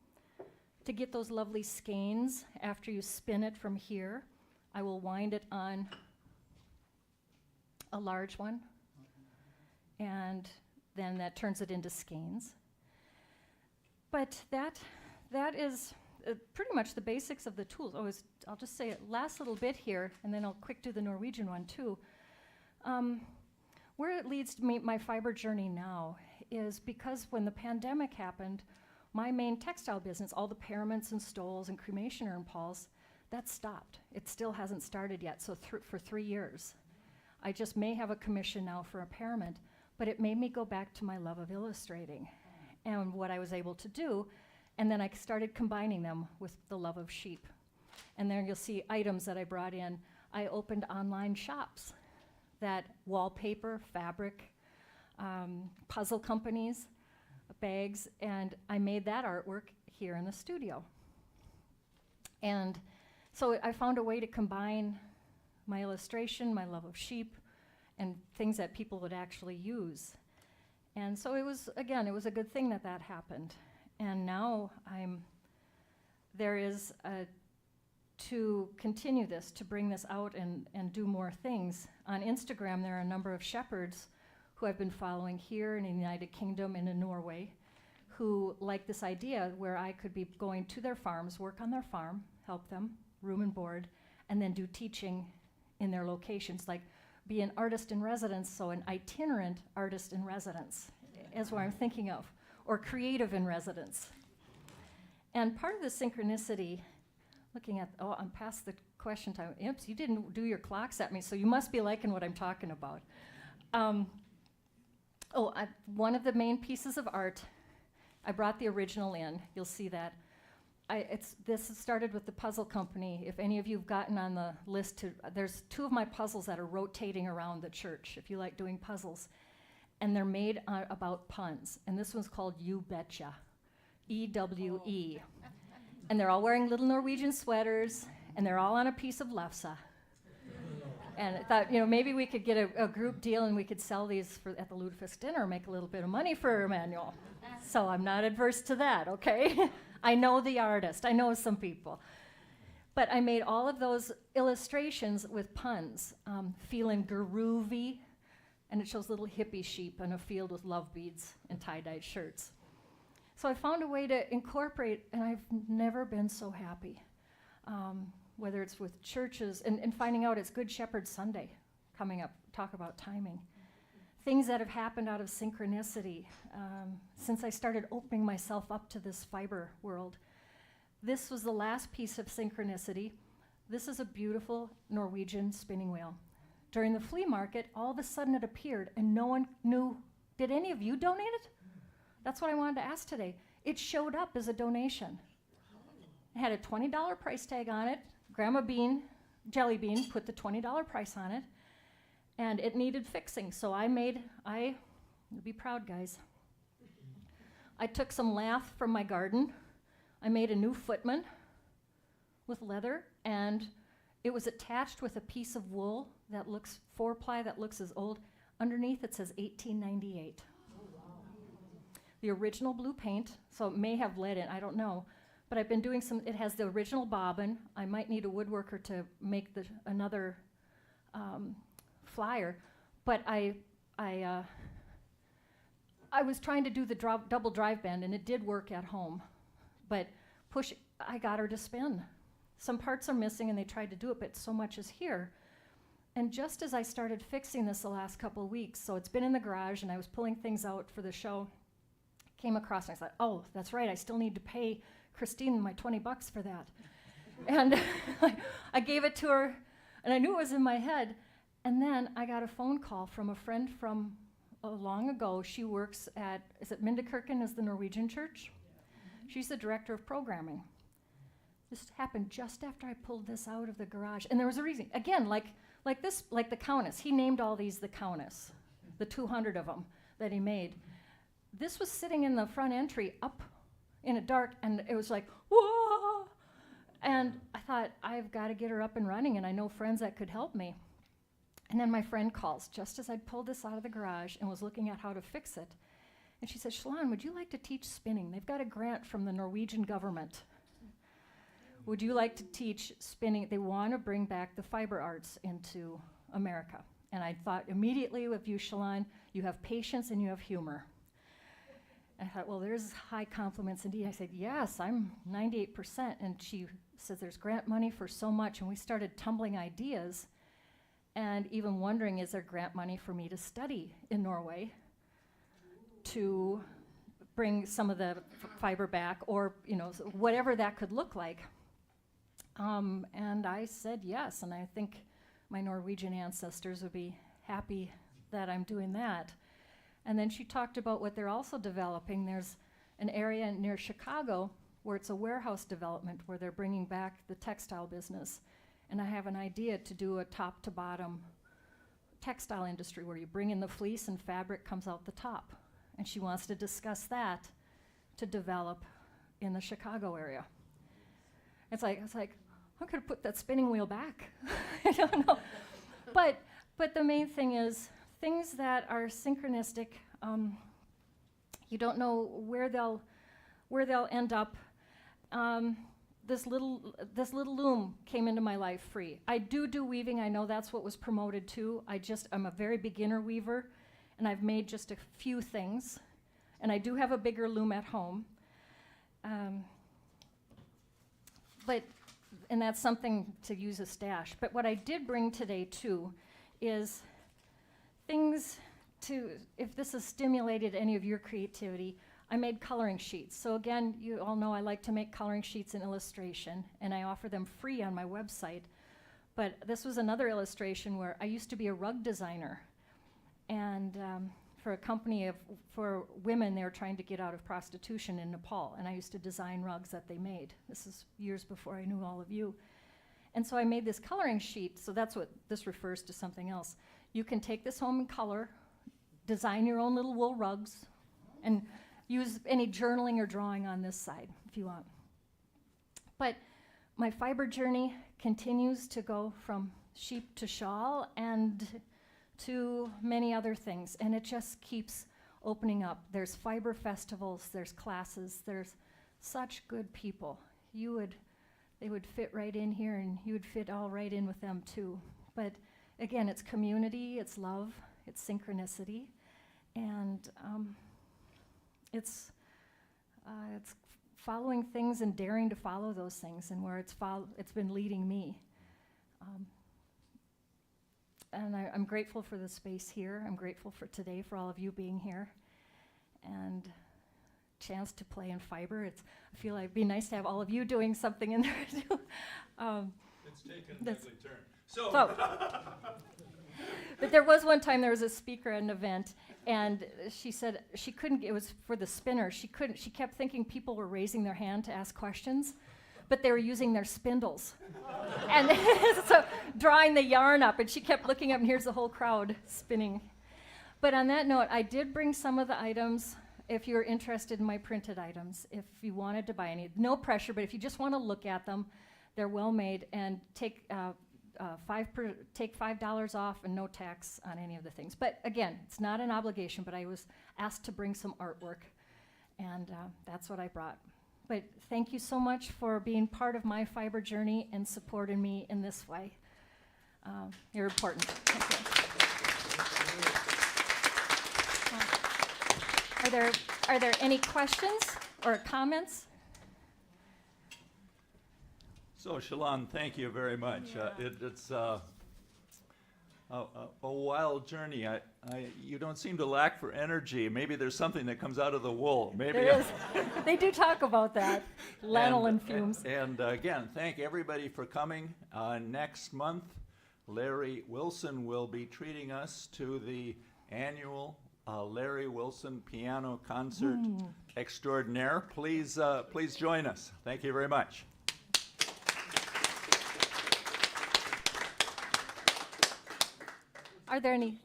To get those lovely skeins, after you spin it from here, I will wind it on a large one. And then that turns it into skeins. But that is pretty much the basics of the tools. I'll just say it last little bit here, and then I'll quick do the Norwegian one too. Where it leads to my fiber journey now is because when the pandemic happened, my main textile business, all the paraments and stoles and cremation urn pawls, that stopped. It still hasn't started yet, so for 3 years. I just may have a commission now for a parament, but it made me go back to my love of illustrating and what I was able to do. And then I started combining them with the love of sheep. And there you'll see items that I brought in. I opened online shops that wallpaper, fabric, puzzle companies, bags, and I made that artwork here in the studio. And so I found a way to combine my illustration, my love of sheep, and things that people would actually use. And so it was, again, it was a good thing that that happened. And now there is to continue this, to bring this out and do more things. On Instagram, there are a number of shepherds who I've been following here in the United Kingdom and in Norway, who like this idea where I could be going to their farms, work on their farm, help them, room and board, and then do teaching in their locations, like be an artist in residence, so an itinerant artist in residence is what I'm thinking of, or creative in residence. And part of the synchronicity, looking at, oh, I'm past the question time. Imps, you didn't do your clocks at me, so you must be liking what I'm talking about. One of the main pieces of art, I brought the original in. You'll see that. This started with the puzzle company. If any of you have gotten on the list, there's 2 of my puzzles that are rotating around the church, if you like doing puzzles. And they're made about puns. And this one's called You Betcha, E-W-E. And they're all wearing little Norwegian sweaters, and they're all on a piece of lefse. And I thought, maybe we could get a group deal and we could sell these at the Lutefisk dinner, make a little bit of money for Emmanuel. So I'm not adverse to that, okay? I know the artist, I know some people. But I made all of those illustrations with puns, feeling groovy, and it shows little hippie sheep in a field with love beads and tie-dyed shirts. So I found a way to incorporate, and I've never been so happy. Whether it's with churches, and finding out it's Good Shepherd Sunday coming up, talk about timing. Things that have happened out of synchronicity since I started opening myself up to this fiber world. This was the last piece of synchronicity. This is a beautiful Norwegian spinning wheel. During the flea market, all of a sudden it appeared and no one knew, did any of you donate it? That's what I wanted to ask today. It showed up as a donation. It had a $20 price tag on it. Grandma Bean, Jelly Bean, put the $20 price on it, and it needed fixing. So you'll be proud, guys. I took some lath from my garden. I made a new footman with leather, and it was attached with a piece of wool that looks 4-ply, that looks as old. Underneath it says 1898. The original blue paint, so it may have lead in, I don't know. But I've been doing it has the original bobbin. I might need a woodworker to make another flyer. But I was trying to do the double drive bend, and it did work at home. But I got her to spin. Some parts are missing, and they tried to do it, but so much is here. And just as I started fixing this the last couple of weeks, so it's been in the garage, and I was pulling things out for the show, came across, and I thought, oh, that's right, I still need to pay Christine my $20 for that. And I gave it to her, and I knew it was in my head. And then I got a phone call from a friend from long ago. She works at, is it Mindekirken is the Norwegian church? She's the director of programming. This happened just after I pulled this out of the garage. And there was a reason. Again, like the Countess. He named all these the Countess, the 200 of them that he made. This was sitting in the front entry up in a dark, and it was like, whoa! And I thought, I've got to get her up and running, and I know friends that could help me. And then my friend calls, just as I'd pulled this out of the garage and was looking at how to fix it. And she said, Chillon, would you like to teach spinning? They've got a grant from the Norwegian government. Would you like to teach spinning? They want to bring back the fiber arts into America. And I thought immediately of you, Chillon, you have patience and you have humor. I thought, well, there's high compliments indeed. I said, yes, I'm 98%. And she says, there's grant money for so much. And we started tumbling ideas and even wondering, is there grant money for me to study in Norway to bring some of the fiber back, or whatever that could look like. And I said yes, and I think my Norwegian ancestors would be happy that I'm doing that. And then she talked about what they're also developing. There's an area near Chicago where it's a warehouse development where they're bringing back the textile business. And I have an idea to do a top to bottom textile industry where you bring in the fleece and fabric comes out the top. And she wants to discuss that to develop in the Chicago area. It's like I'm gonna put that spinning wheel back. I don't know. But the main thing is things that are synchronistic, you don't know where they'll end up. This little loom came into my life free. I do weaving. I know that's what was promoted too. I'm a very beginner weaver, and I've made just a few things. And I do have a bigger loom at home. And that's something to use a stash. But what I did bring today too is things if this has stimulated any of your creativity, I made coloring sheets. So again, you all know I like to make coloring sheets in illustration, and I offer them free on my website. But this was another illustration where I used to be a rug designer, and for a company for women, they were trying to get out of prostitution in Nepal, and I used to design rugs that they made. This is years before I knew all of you. And so I made this coloring sheet, so that's what this refers to, something else. You can take this home and color, design your own little wool rugs, and use any journaling or drawing on this side if you want. But my fiber journey continues to go from sheep to shawl and to many other things, and it just keeps opening up. There's fiber festivals, there's classes, there's such good people. They would fit right in here, and you would fit all right in with them too. But again, it's community, it's love, it's synchronicity, and it's following things and daring to follow those things, and where it's been leading me. And I'm grateful for the space here. I'm grateful for today, for all of you being here, and chance to play in fiber. I feel like it'd be nice to have all of you doing something in there too. It's taken an ugly turn. So. But there was one time there was a speaker at an event, and she said she couldn't. It was for the spinner. She couldn't. She kept thinking people were raising their hand to ask questions, but they were using their spindles, and so drawing the yarn up. And she kept looking up, and here's the whole crowd spinning. But on that note, I did bring some of the items. If you're interested in my printed items, if you wanted to buy any, no pressure. But if you just want to look at them, they're well made, and take $5 off and no tax on any of the things. But again, it's not an obligation, but I was asked to bring some artwork, and that's what I brought. But thank you so much for being part of my fiber journey and supporting me in this way. You're important. Thank you. Are there any questions or comments? So, Chillon, thank you very much. It's a wild journey. You don't seem to lack for energy. Maybe there's something that comes out of the wool. Maybe there is. They do talk about that, lanolin fumes. And again, thank everybody for coming. Next month, Larry Wilson will be treating us to the annual Larry Wilson Piano Concert Extraordinaire. Please join us. Thank you very much.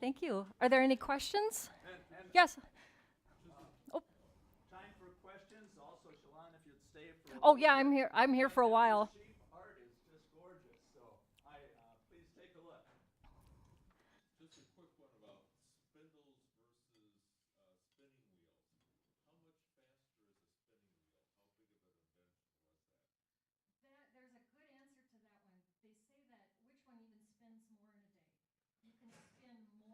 Thank you. Are there any questions? Yes. Time for questions. Also, Chillon, if you'd stay for. Oh yeah, I'm here for a while. Sheep art is just gorgeous. So, please take a look. Just a quick one about spindles versus spinning wheels. How much faster is a spinning wheel? How big of an invention was that? There's a good answer to that one. They say that which one even spins more in a day. You can spin more in an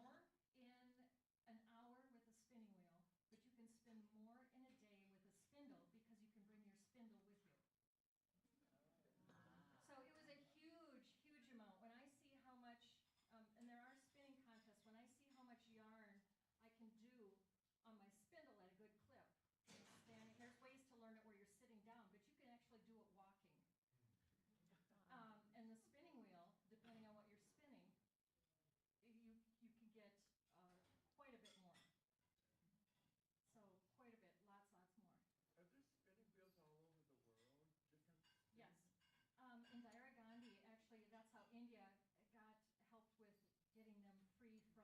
hour with a spinning wheel, but you can spin more in a day with a spindle because you can bring your spindle with you. India got helped with getting them free from